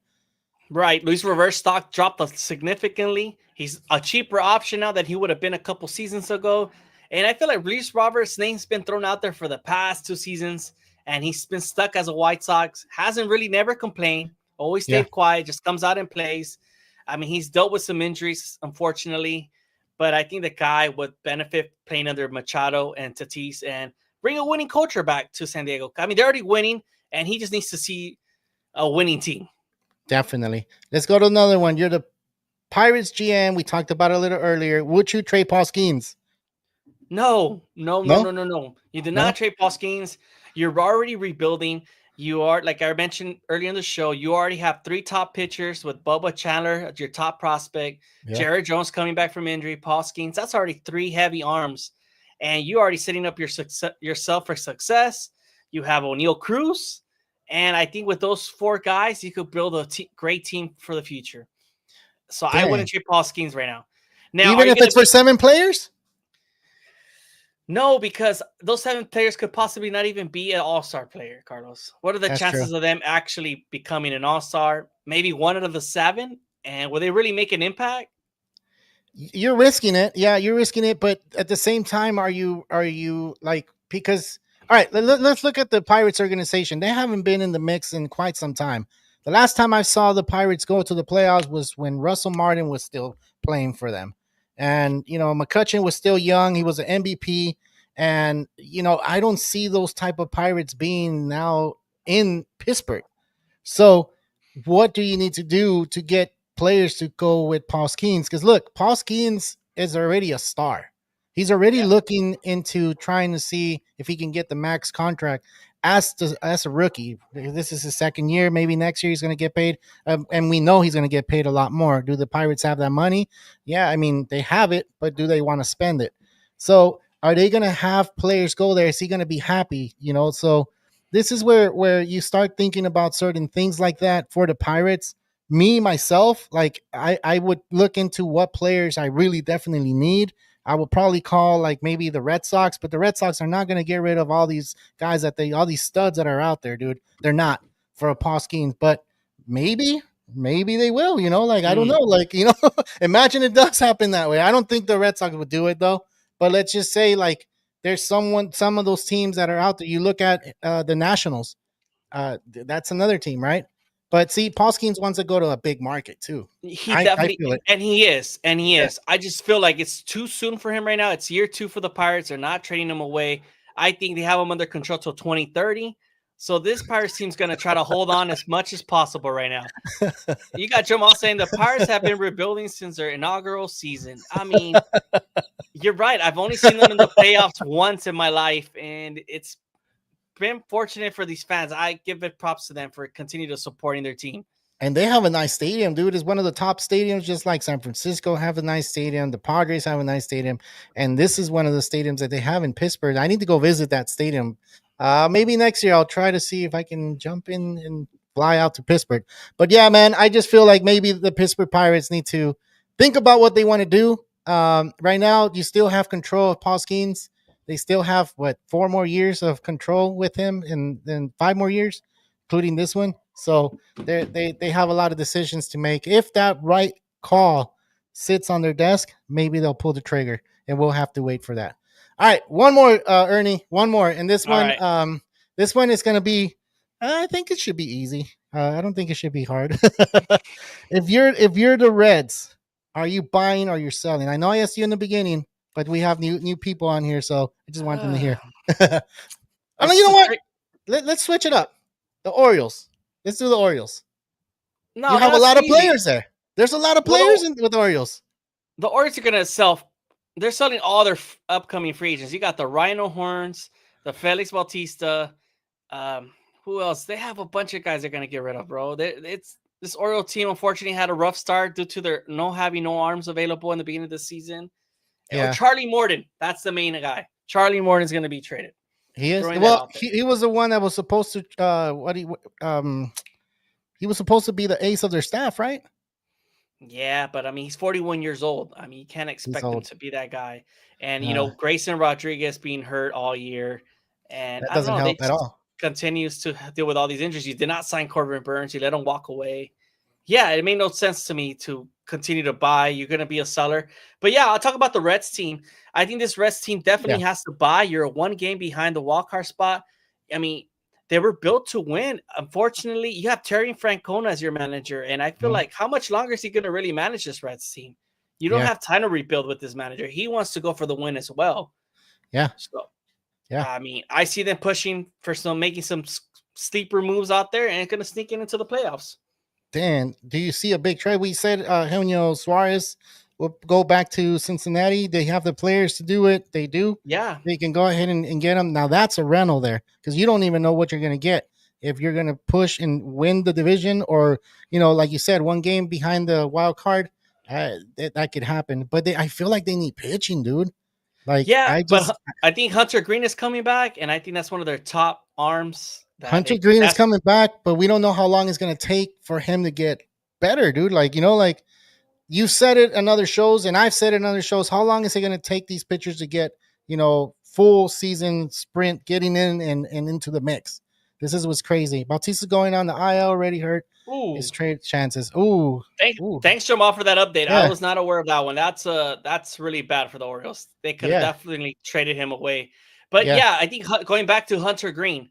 Right. Luis Robert's stock dropped significantly. He's a cheaper option now than he would have been a couple seasons ago. And I feel like Luis Robert's name's been thrown out there for the past 2 seasons, and he's been stuck as a White Sox. Hasn't really never complained. Always stayed quiet. Just comes out and plays. I mean, he's dealt with some injuries, unfortunately. But I think the guy would benefit playing under Machado and Tatis and bring a winning culture back to San Diego. I mean, they're already winning, and he just needs to see a winning team. Definitely. Let's go to another one. You're the Pirates GM. We talked about it a little earlier. Would you trade Paul Skeens? No. You did not trade Paul Skeens. You're already rebuilding. You are, like I mentioned earlier in the show, you already have 3 top pitchers with Bubba Chandler, your top prospect, Jared Jones coming back from injury, Paul Skeens. That's already 3 heavy arms. And you already setting up yourself for success. You have O'Neal Cruz. And I think with those 4 guys, you could build a great team for the future. So I Dang. wouldn't trade Paul Skeens right now. Now, are Even you if going to it's for be 7 players? no? Because those 7 players could possibly not even be an all-star player. Carlos, what are the That's true. chances of them actually becoming an all-star? Maybe one out of the 7, and will they really make an impact? You're risking it. Yeah, you're risking it, but at the same time, are you like, because all right, let's look at the Pirates organization. They haven't been in the mix in quite some time. The last time I saw the Pirates go to the playoffs was when Russell Martin was still playing for them. And McCutcheon was still young. He was an MVP. And I don't see those type of Pirates being now in Pittsburgh. So, what do you need to do to get players to go with Paul Skeens? Because look, Paul Skeens is already a star. He's already Yeah. looking into trying to see if he can get the max contract as a rookie. This is his second year. Maybe next year he's going to get paid, and we know he's going to get paid a lot more. Do the Pirates have that money? Yeah, I mean they have it, but do they want to spend it? So, are they going to have players go there? Is he going to be happy? So this is where you start thinking about certain things like that for the Pirates. Me myself, like I would look into what players I really definitely need. I would probably call like maybe the Red Sox, but the Red Sox are not going to get rid of all these guys all these studs that are out there, dude. They're not for a Paul Skeens, but maybe they will. Like I don't Mm. know. Like imagine it does happen that way. I don't think the Red Sox would do it though. But let's just say like there's some of those teams that are out there. You look at the Nationals. That's another team, right? But see, Paul Skeens wants to go to a big market too. He I definitely, feel it. and he is, and he Yeah. is. I just feel like it's too soon for him right now. It's year 2 for the Pirates. They're not trading him away. I think they have him under control till 2030. So this Pirates team's going to try to hold on as much as possible right now. You got Jamal saying the Pirates have been rebuilding since their inaugural season. I mean, you're right. I've only seen them in the playoffs once in my life, and it's been fortunate for these fans. I give it props to them for continue to supporting their team. And they have a nice stadium, dude. It's one of the top stadiums, just like San Francisco have a nice stadium. The Padres have a nice stadium. And this is one of the stadiums that they have in Pittsburgh. I need to go visit that stadium. Maybe next year I'll try to see if I can jump in and fly out to Pittsburgh. But yeah, man, I just feel like maybe the Pittsburgh Pirates need to think about what they want to do. Right now, you still have control of Paul Skeens. They still have, 4 more years of control with him, and then 5 more years, including this one. So they have a lot of decisions to make. If that right call sits on their desk, maybe they'll pull the trigger, and we'll have to wait for that. All right, one more, Ernie, one more, and All right. this one is going to be. I think it should be easy. I don't think it should be hard. If you're the Reds, are you buying or you're selling? I know I asked you in the beginning, but we have new people on here, so I just want them to hear. I mean, you It's know a what? great, Let's switch it up. The Orioles. Let's do the Orioles. You no, have a that's lot of easy. players there. There's a lot of players Well, with the Orioles. the Orioles are going to sell. They're selling all their upcoming free agents. You got the Rhino Horns, the Felix Bautista. Um, who else? They have a bunch of guys they're going to get rid of, bro. It's this Oriole team. Unfortunately, had a rough start due to their having no arms available in the beginning of the season. Oh, Yeah, Charlie Morton, that's the main guy. Charlie Morton's going to be traded. he is. Throwing that Well, out there. he was the one that was supposed to. He was supposed to be the ace of their staff, right? Yeah, but I mean, he's 41 years old. I mean, you can't He's expect him old. to be that guy. And, Uh, Grayson Rodriguez being hurt all year. And that I don't doesn't know, they help at just all. continues to deal with all these injuries. You did not sign Corbin Burns. You let him walk away. Yeah, it made no sense to me to continue to buy. You're going to be a seller. But yeah, I'll talk about the Reds team. I think this Reds team Yeah. definitely has to buy. You're one game behind the wild card spot. I mean, they were built to win. Unfortunately, you have Terry Francona as your manager, and I feel Mhm. like how much longer is he going to really manage this Reds team? You don't Yeah. have time to rebuild with this manager. He wants to go for the win as well. Yeah. So, Yeah. I mean, I see them pushing for making some sleeper moves out there and going to sneak into the playoffs. Dan, do you see a big trade? We said Emmanuel Suarez will go back to Cincinnati. They have the players to do it. They do. Yeah. They can go ahead and get them. Now that's a rental there because you don't even know what you're going to get if you're going to push and win the division, or like you said, one game behind the wild card. That could happen. But I feel like they need pitching, dude. Like Yeah, I but just I think Hunter Green is coming back, and I think that's one of their top arms Hunter Green is coming back, but we don't know how long it's going to take for him to get better, dude. Like, like you said it in other shows, and I've said it in other shows. How long is it going to take these pitchers to get, full season sprint, getting in and into the mix? This is what's crazy. Bautista's going on the IL, already hurt. His trade chances. Ooh. Thanks, Jamal, for that update. Yeah. I was not aware of that one. That's really bad for the Orioles. They could have definitely traded him away. But I think going back to Hunter Green,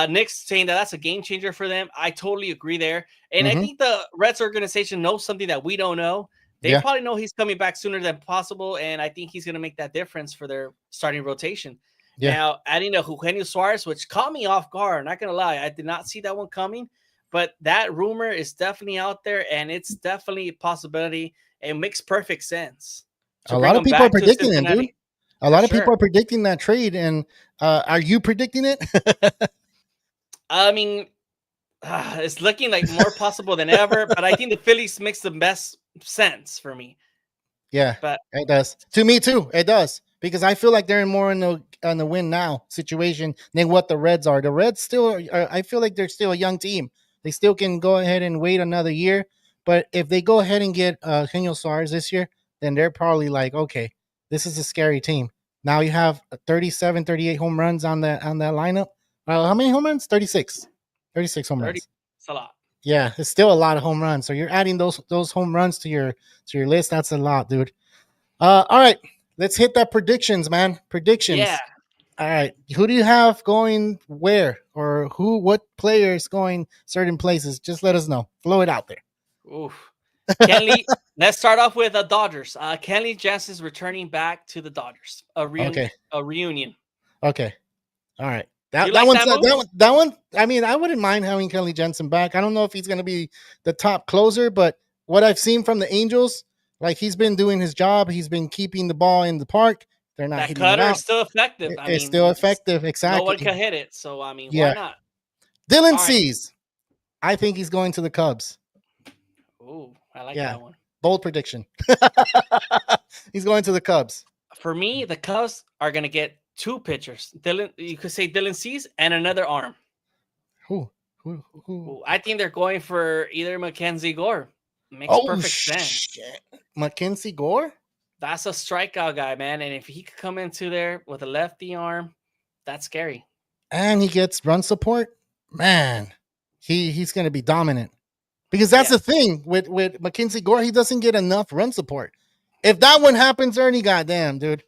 Nick's saying that's a game changer for them. I totally agree there. And I think the Reds organization knows something that we don't know. They probably know he's coming back sooner than possible, and I think he's going to make that difference for their starting rotation. Yeah. Now, adding a Eugenio Suarez, which caught me off guard, not going to lie. I did not see that one coming, but that rumor is definitely out there, and it's definitely a possibility. It makes perfect sense. A lot of people are predicting it, dude. A lot of people are predicting that trade, and are you predicting it? I mean, it's looking like more possible than ever, but I think the Phillies makes the best sense for me. Yeah, but it does. To me too, it does, because I feel like they're more in the win now situation than what the Reds are. The Reds still, I feel like they're still a young team. They still can go ahead and wait another year. But if they go ahead and get Eugenio Suarez this year, then they're probably like, okay, this is a scary team. Now you have 37, 38 home runs on that lineup. How many home runs? 36. 36 home runs. It's a lot. Yeah, it's still a lot of home runs. So you're adding those home runs to your list. That's a lot, dude. All right, let's hit that predictions, man. Predictions. Yeah. All right, who do you have going where, or what players going certain places? Just let us know. Flow it out there. Oof. Kenley, let's start off with the Dodgers. Kenley Jansen's returning back to the Dodgers. A reunion. Okay. All right. That one. I mean, I wouldn't mind having Kenley Jansen back. I don't know if he's going to be the top closer, but what I've seen from the Angels, like, he's been doing his job. He's been keeping the ball in the park. They're not hitting it out. That cutter is still effective. It's still effective. Exactly. No one can hit it. So, I mean, why not? Dylan Cease. I think he's going to the Cubs. Ooh, I like that one. Bold prediction. He's going to the Cubs. For me, the Cubs are going to get two pitchers. You could say Dylan Cease and another arm. Who? I think they're going for either Mackenzie Gore. Makes perfect sense. Mackenzie Gore? That's a strikeout guy, man. And if he could come into there with a lefty arm, that's scary. And he gets run support, man. He's going to be dominant. Because that's the thing with Mackenzie Gore, he doesn't get enough run support. If that one happens, Ernie, goddamn, dude,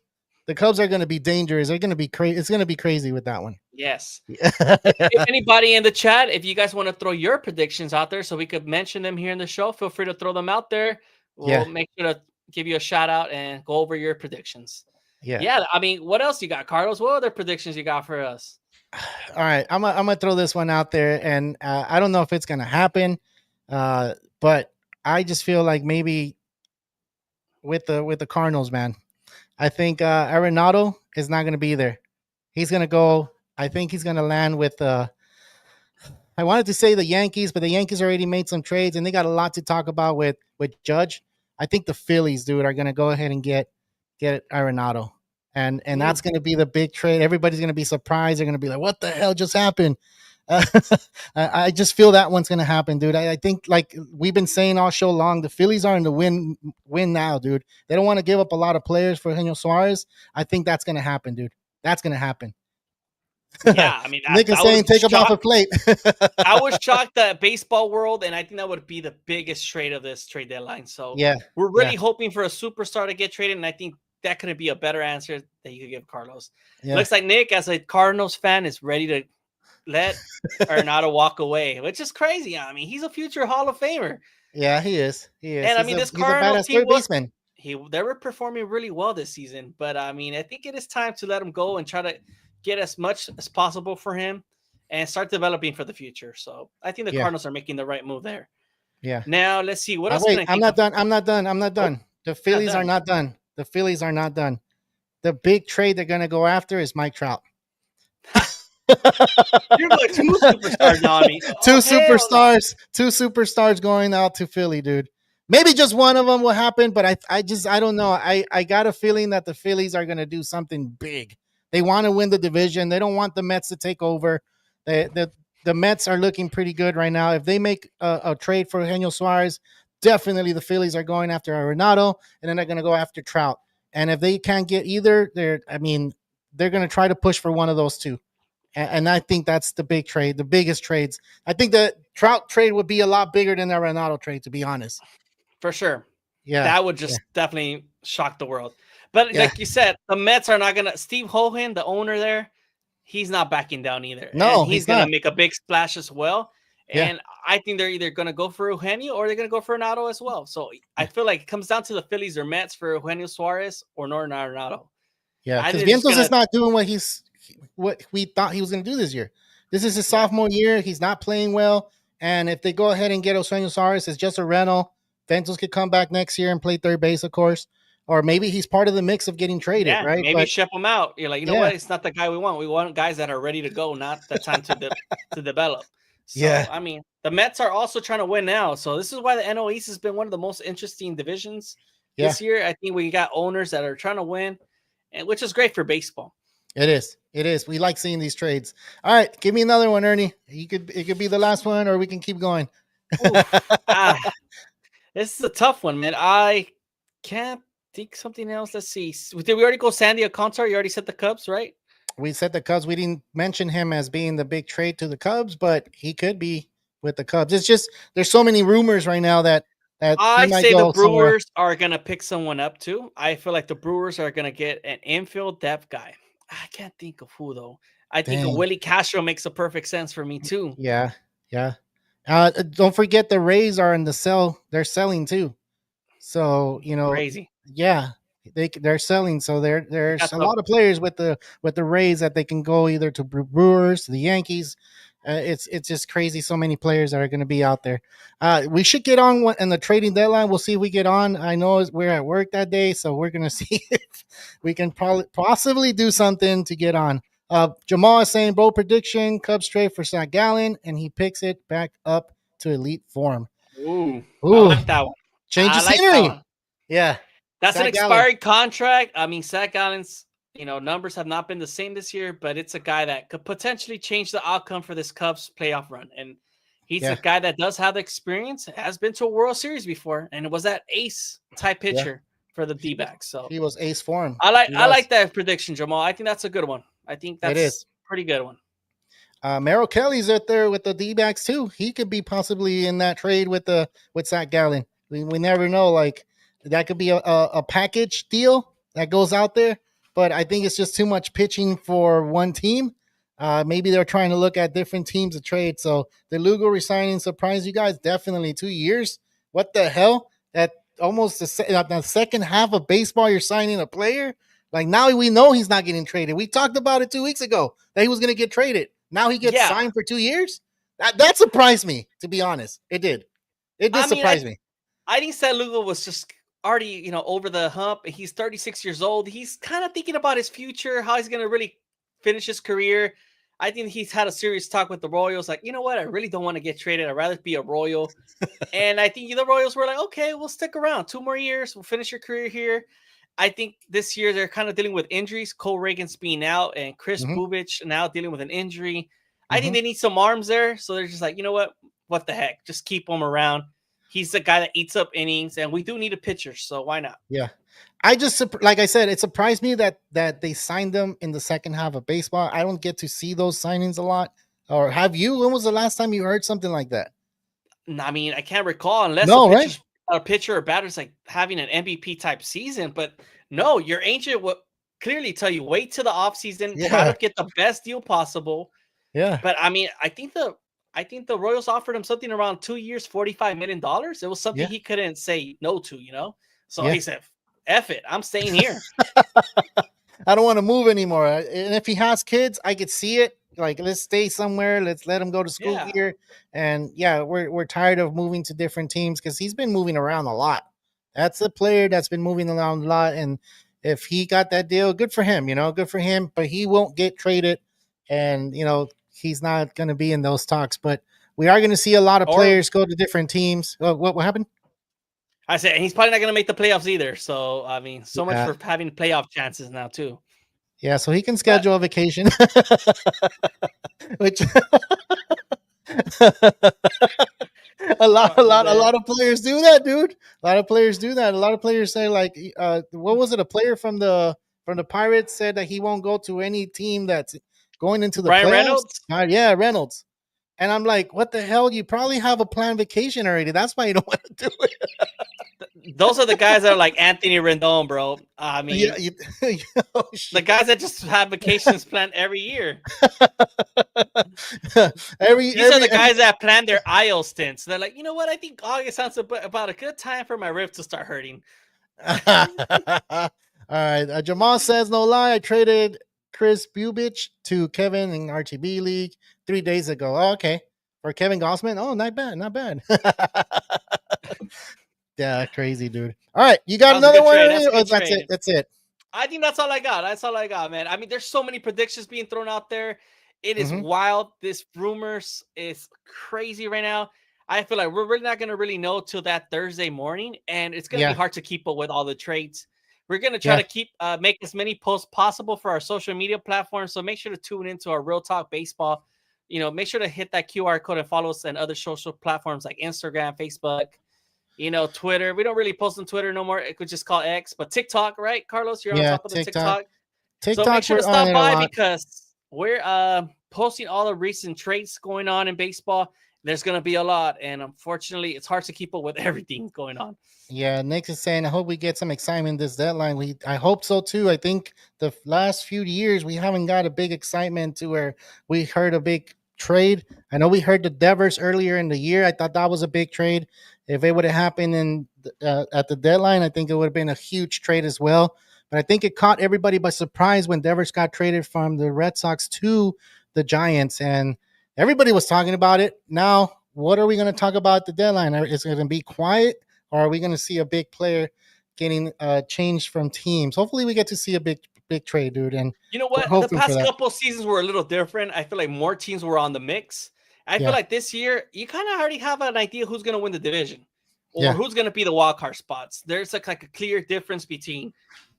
the Cubs are going to be dangerous. They're going to be crazy. It's going to be crazy with that one. Yes. If anybody in the chat, if you guys want to throw your predictions out there so we could mention them here in the show, feel free to throw them out there. We'll make sure to give you a shout out and go over your predictions. Yeah. I mean, what else you got, Carlos? What other predictions you got for us? All right. I'm gonna throw this one out there, and I don't know if it's going to happen. But I just feel like maybe with the Cardinals, man, I think Arenado is not going to be there. He's going to go. I think he's going to land with. I wanted to say the Yankees, but the Yankees already made some trades, and they got a lot to talk about with Judge. I think the Phillies, dude, are going to go ahead and get Arenado, and that's going to be the big trade. Everybody's going to be surprised. They're going to be like, "What the hell just happened?" I just feel that one's going to happen, dude. I think, like we've been saying all show long, the Phillies are in the win now, dude. They don't want to give up a lot of players for Eugenio Suarez. I think that's going to happen, dude. That's going to happen. Yeah, I mean, Nick is saying take him off a plate. I was shocked that baseball world, and I think that would be the biggest trade of this trade deadline. So we're really hoping for a superstar to get traded, and I think that could be a better answer that you could give Carlos. Looks like Nick, as a Cardinals fan, is ready to let Arenado walk away, which is crazy. I mean, he's a future Hall of Famer. Yeah, he is. And I mean, this Cardinals team they were performing really well this season, but I mean, I think it is time to let him go and try to get as much as possible for him and start developing for the future. So I think the Cardinals are making the right move there. Yeah. Now let's see what else. Wait, I'm not done. The Phillies are not done. The Phillies are not done. The big trade they're going to go after is Mike Trout. You're like two superstars now. I mean, two superstars going out to Philly, dude. Maybe just one of them will happen, but I don't know. I got a feeling that the Phillies are going to do something big. They want to win the division. They don't want the Mets to take over. The Mets are looking pretty good right now. If they make a trade for Eugenio Suarez, definitely the Phillies are going after Arenado, and then they're going to go after Trout. And if they can't get either, they're going to try to push for one of those two. And I think that's the big trade, the biggest trades. I think the Trout trade would be a lot bigger than the Arenado trade, to be honest. For sure. Yeah, That would yeah, just definitely shock the world. But yeah. like you said, the Mets are not gonna. Steve Hohen, the owner there, he's not backing down either, and No, he's he's gonna not. make a big splash as well. Yeah, And I think they're either gonna go for Eugenio or they're gonna go for Arenado as well. So I yeah, feel like it comes down to the Phillies or Mets for Eugenio Suarez or Norton Arenado. yeah. I Because think they're just Vientos is gonna not doing what we thought he was going to do this year. This is his yeah sophomore year. He's not playing well. And if they go ahead and get Eugenio Suarez, it's just a rental. Ventos could come back next year and play third base, of course. Or maybe he's part of the mix of getting traded, yeah right? maybe But ship them out. You're like, you know yeah, what? It's not the guy we want. We want guys that are ready to go, not the time to develop. So yeah, I mean, the Mets are also trying to win now. So this is why the NL East has been one of the most interesting divisions yeah. this year. I think we got owners that are trying to win, and which is great for baseball. It is. It is. We like seeing these trades. All right, give me another one, Ernie. It could be the last one, or we can keep going. Oof. This is a tough one, man. I can't think something else. Let's see. Did we already go Sandy Alcantara? You already said the Cubs, right? We said the Cubs. We didn't mention him as being the big trade to the Cubs, but he could be with the Cubs. It's just there's so many rumors right now that he I might say the go somewhere. Brewers are gonna pick someone up too. I feel like the Brewers are gonna get an infield depth guy. I can't think of who though. I think Dang. Willie Castro makes a perfect sense for me too. Yeah. Yeah. Don't forget the Rays are in the sell. They're selling too. So Crazy. yeah, they're selling. So We there's got a the lot of players with the Rays that they can go either to Brewers, to the Yankees. It's just crazy. So many players that are going to be out there. We should get on in the trading deadline. We'll see if we get on. I know we're at work that day, so we're going to see if we can probably possibly do something to get on. Jamal is saying bold prediction: Cubs trade for Zach Gallen, and he picks it back up to elite form. ooh, I Ooh, like that one. change I of like that scenery. one. Yeah, That's an Zach Gallen. expired contract. I mean, Zach Allen's numbers have not been the same this year, but it's a guy that could potentially change the outcome for this Cubs playoff run. And he's a Yeah, guy that does have the experience, has been to a World Series before, and it was that ace type yeah. pitcher for the D-backs. So He was ace form. He I like was. that prediction, Jamal. I think that's a good one. I think It that's is. pretty good one. Merrill Kelly's out there with the D-backs too. He could be possibly in that trade with Zach Gallen. We never know. Like that could be a package deal that goes out there. But I think it's just too much pitching for one team. Maybe they're trying to look at different teams to trade. So the Lugo resigning surprised you guys. Definitely 2 years. What the hell? At almost the second half of baseball, you're signing a player. Like now we know he's not getting traded. We talked about it 2 weeks ago that he was going to get traded. Now he gets Yeah. signed for 2 years. That surprised me, to be honest. It did. It did I mean, surprise me. I think San Lugo was just already, over the hump. He's 36 years old. He's kind of thinking about his future, how he's going to really finish his career. I think he's had a serious talk with the Royals. Like, you know what? I really don't want to get traded. I'd rather be a Royal. And I think the Royals were like, okay, we'll stick around 2 more years. We'll finish your career here. I think this year they're kind of dealing with injuries. Cole Reagan's being out and Chris Mm-hmm. Bubich now dealing with an injury. I think Mm-hmm. they need some arms there. So they're just like, you know what? What the heck? Just keep him around. He's the guy that eats up innings, and we do need a pitcher. So why not? Yeah. I just like I said, it surprised me that they signed them in the second half of baseball. I don't get to see those signings a lot. Or have you? When was the last time you heard something like that? I mean, I can't recall unless No, right? a pitcher or batter's like having an MVP type season. But no, your agent will clearly tell you wait till the offseason, try Yeah. to get the best deal possible. Yeah. But I mean, I think the Royals offered him something around 2 years, $45 million. It was something Yeah. he couldn't say no to. So Yeah. he said, "F it, I'm staying here." I don't want to move anymore. And if he has kids, I could see it. Like, let's stay somewhere. Let's let him go to school Yeah. here. And yeah, we're tired of moving to different teams because he's been moving around a lot. That's a player that's been moving around a lot. And if he got that deal, good for him, good for him. But he won't get traded. And, he's not going to be in those talks. But we are going to see a lot of Or players go to different teams. What happened? I said he's probably not going to make the playoffs either. So I mean, so much Yeah. for having playoff chances now too. Yeah, so he can But schedule a vacation, which fuck, a man. lot of players do that, dude. A lot of players do that. A lot of players say like, what was it? A player from the Pirates said that he won't go to any team that's going into the Brian playoffs. Reynolds. Yeah, Reynolds. And I'm like, what the hell? You probably have a planned vacation already. That's why you don't want to do it. Those are the guys that are like Anthony Rendon, bro. I Yeah, mean, oh, the shit. guys that just have vacations planned every year. every These are every the guys that plan their IO stints. They're like, you know what? I think August sounds about a good time for my rib to start hurting. All right. Jamal says, no lie, I traded Chris Bubich to Kevin in RTB League 3 days ago. Oh, okay. For Kevin Gossman? Oh, not bad. Not bad. Yeah, crazy, dude. All right. You got That was a another good one? trade. That's a Or good that's it. trade. That's it. I think that's all I got. That's all I got, man. I mean, there's so many predictions being thrown out there. It is Mm-hmm. wild. This rumors is crazy right now. I feel like we're really not going to really know till that Thursday morning, and it's going to be Yeah. hard to keep up with all the trades. We're going to try Yeah. to keep make as many posts possible for our social media platforms. So make sure to tune into our Real Talk Baseball. You know, make sure to hit that QR code and follow us on other social platforms like Instagram, Facebook, Twitter. We don't really post on Twitter no more. It could just call X, but TikTok, right, Carlos? You're on Yeah. top of the TikTok. TikTok. So make TikTok, sure to we're on stop it a by lot. because we're posting all the recent trades going on in baseball. There's going to be a lot, and unfortunately, it's hard to keep up with everything going on. Yeah, Nick is saying, I hope we get some excitement this deadline. I hope so too. I think the last few years we haven't got a big excitement to where we heard a big trade. I know we heard the Devers earlier in the year. I thought that was a big trade. If it would have happened at the deadline, I think it would have been a huge trade as well. But I think it caught everybody by surprise when Devers got traded from the Red Sox to the Giants, and everybody was talking about it. Now, what are we going to talk about at the deadline? Is it going to be quiet? Or are we going to see a big player getting changed from teams? Hopefully, we get to see a big trade, dude, and You know we're what? The hoping for past that. couple seasons were a little different. I feel like more teams were on the mix. I feel Yeah, like this year you kind of already have an idea who's going to win the division or yeah, who's going to be the wild card spots. There's like a clear difference between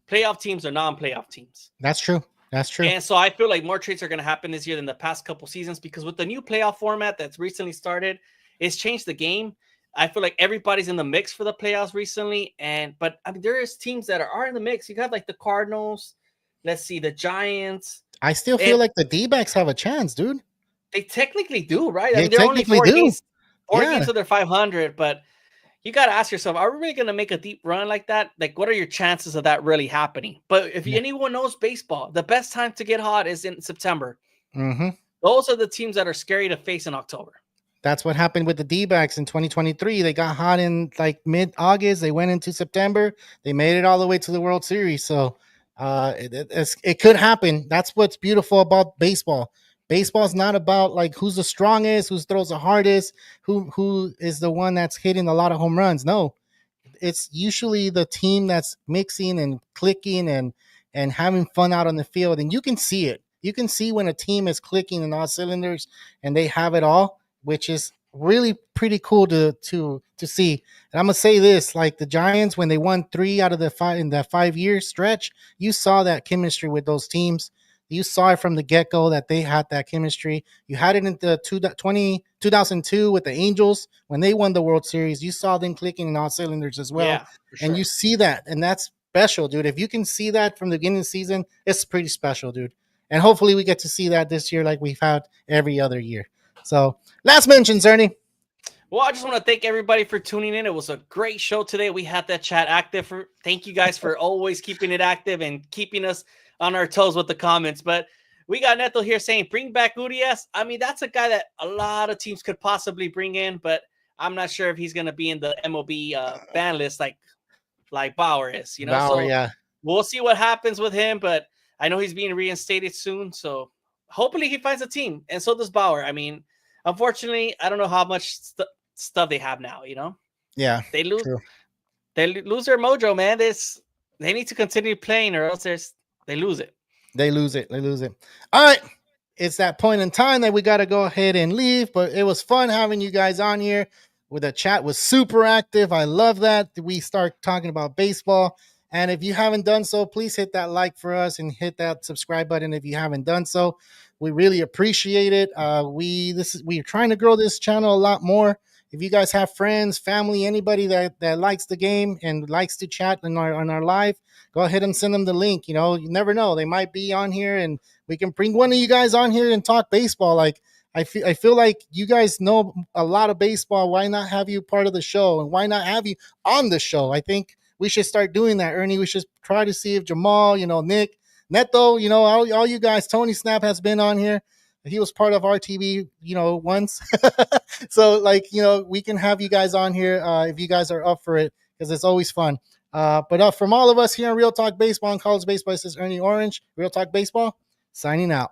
playoff teams or non-playoff teams. that's true. That's true. And so I feel like more trades are going to happen this year than the past couple seasons because with the new playoff format that's recently started, it's changed the game. I feel like everybody's in the mix for the playoffs recently. But I mean, there is teams that are in the mix. You have like the Cardinals, let's see, the Giants. I still feel And like the D-backs have a chance, dude. they technically do, right? I They mean, they're only technically four do. games, four Yeah, games to their 500, but you got to ask yourself, are we really going to make a deep run like that? Like, what are your chances of that really happening? But if yeah. anyone knows baseball, the best time to get hot is in September. Mm-hmm. Those are the teams that are scary to face in October. That's what happened with the D-backs in 2023. They got hot in like mid-August. They went into September. They made it all the way to the World Series. So it could happen. That's what's beautiful about baseball. Baseball is not about like who's the strongest, who throws the hardest, who is the one that's hitting a lot of home runs. No, it's usually the team that's mixing and clicking and having fun out on the field, and you can see it. You can see when a team is clicking in all cylinders and they have it all, which is really pretty cool to see. And I'm gonna say this: like the Giants, when they won 3 out of the 5 in that 5 year stretch, you saw that chemistry with those teams. You saw it from the get go that they had that chemistry. You had it in the 2002 with the Angels when they won the World Series. You saw them clicking in all cylinders as well. Yeah, for And you sure. see that. And that's special, dude. If you can see that from the beginning of the season, it's pretty special, dude. And hopefully we get to see that this year like we've had every other year. So, last mentions, Ernie. Well, I just want to thank everybody for tuning in. It was a great show today. We had that chat active. Thank you guys for always keeping it active and keeping us on our toes with the comments. But we got Neto here saying, bring back Urias. I mean, that's a guy that a lot of teams could possibly bring in, but I'm not sure if he's going to be in the MLB ban list like Bauer is, Bauer, So yeah. we'll see what happens with him, but I know he's being reinstated soon. So hopefully he finds a team. And so does Bauer. I mean, unfortunately, I don't know how much stuff they have now, Yeah. They lose True. they lose their mojo, man. They need to continue playing or else they lose it. They lose it. They lose it. All right. It's that point in time that we got to go ahead and leave, but it was fun having you guys on here. With the chat was super active. I love that we start talking about baseball. And if you haven't done so, please hit that like for us and hit that subscribe button if you haven't done so. We really appreciate it. We're trying to grow this channel a lot more. If you guys have friends, family, anybody that likes the game and likes to chat on our live, go ahead and send them the link. You know, you never know, they might be on here, and we can bring one of you guys on here and talk baseball. Like I feel like you guys know a lot of baseball. Why not have you part of the show, and why not have you on the show? I think we should start doing that, Ernie. We should try to see if Jamal, Nick, Neto, all you guys, Tony Snap has been on here. He was part of RTV, once. So, like, we can have you guys on here if you guys are up for it, because it's always fun. But from all of us here on Real Talk Baseball and College Baseball, this is Ernie Orange, Real Talk Baseball, signing out.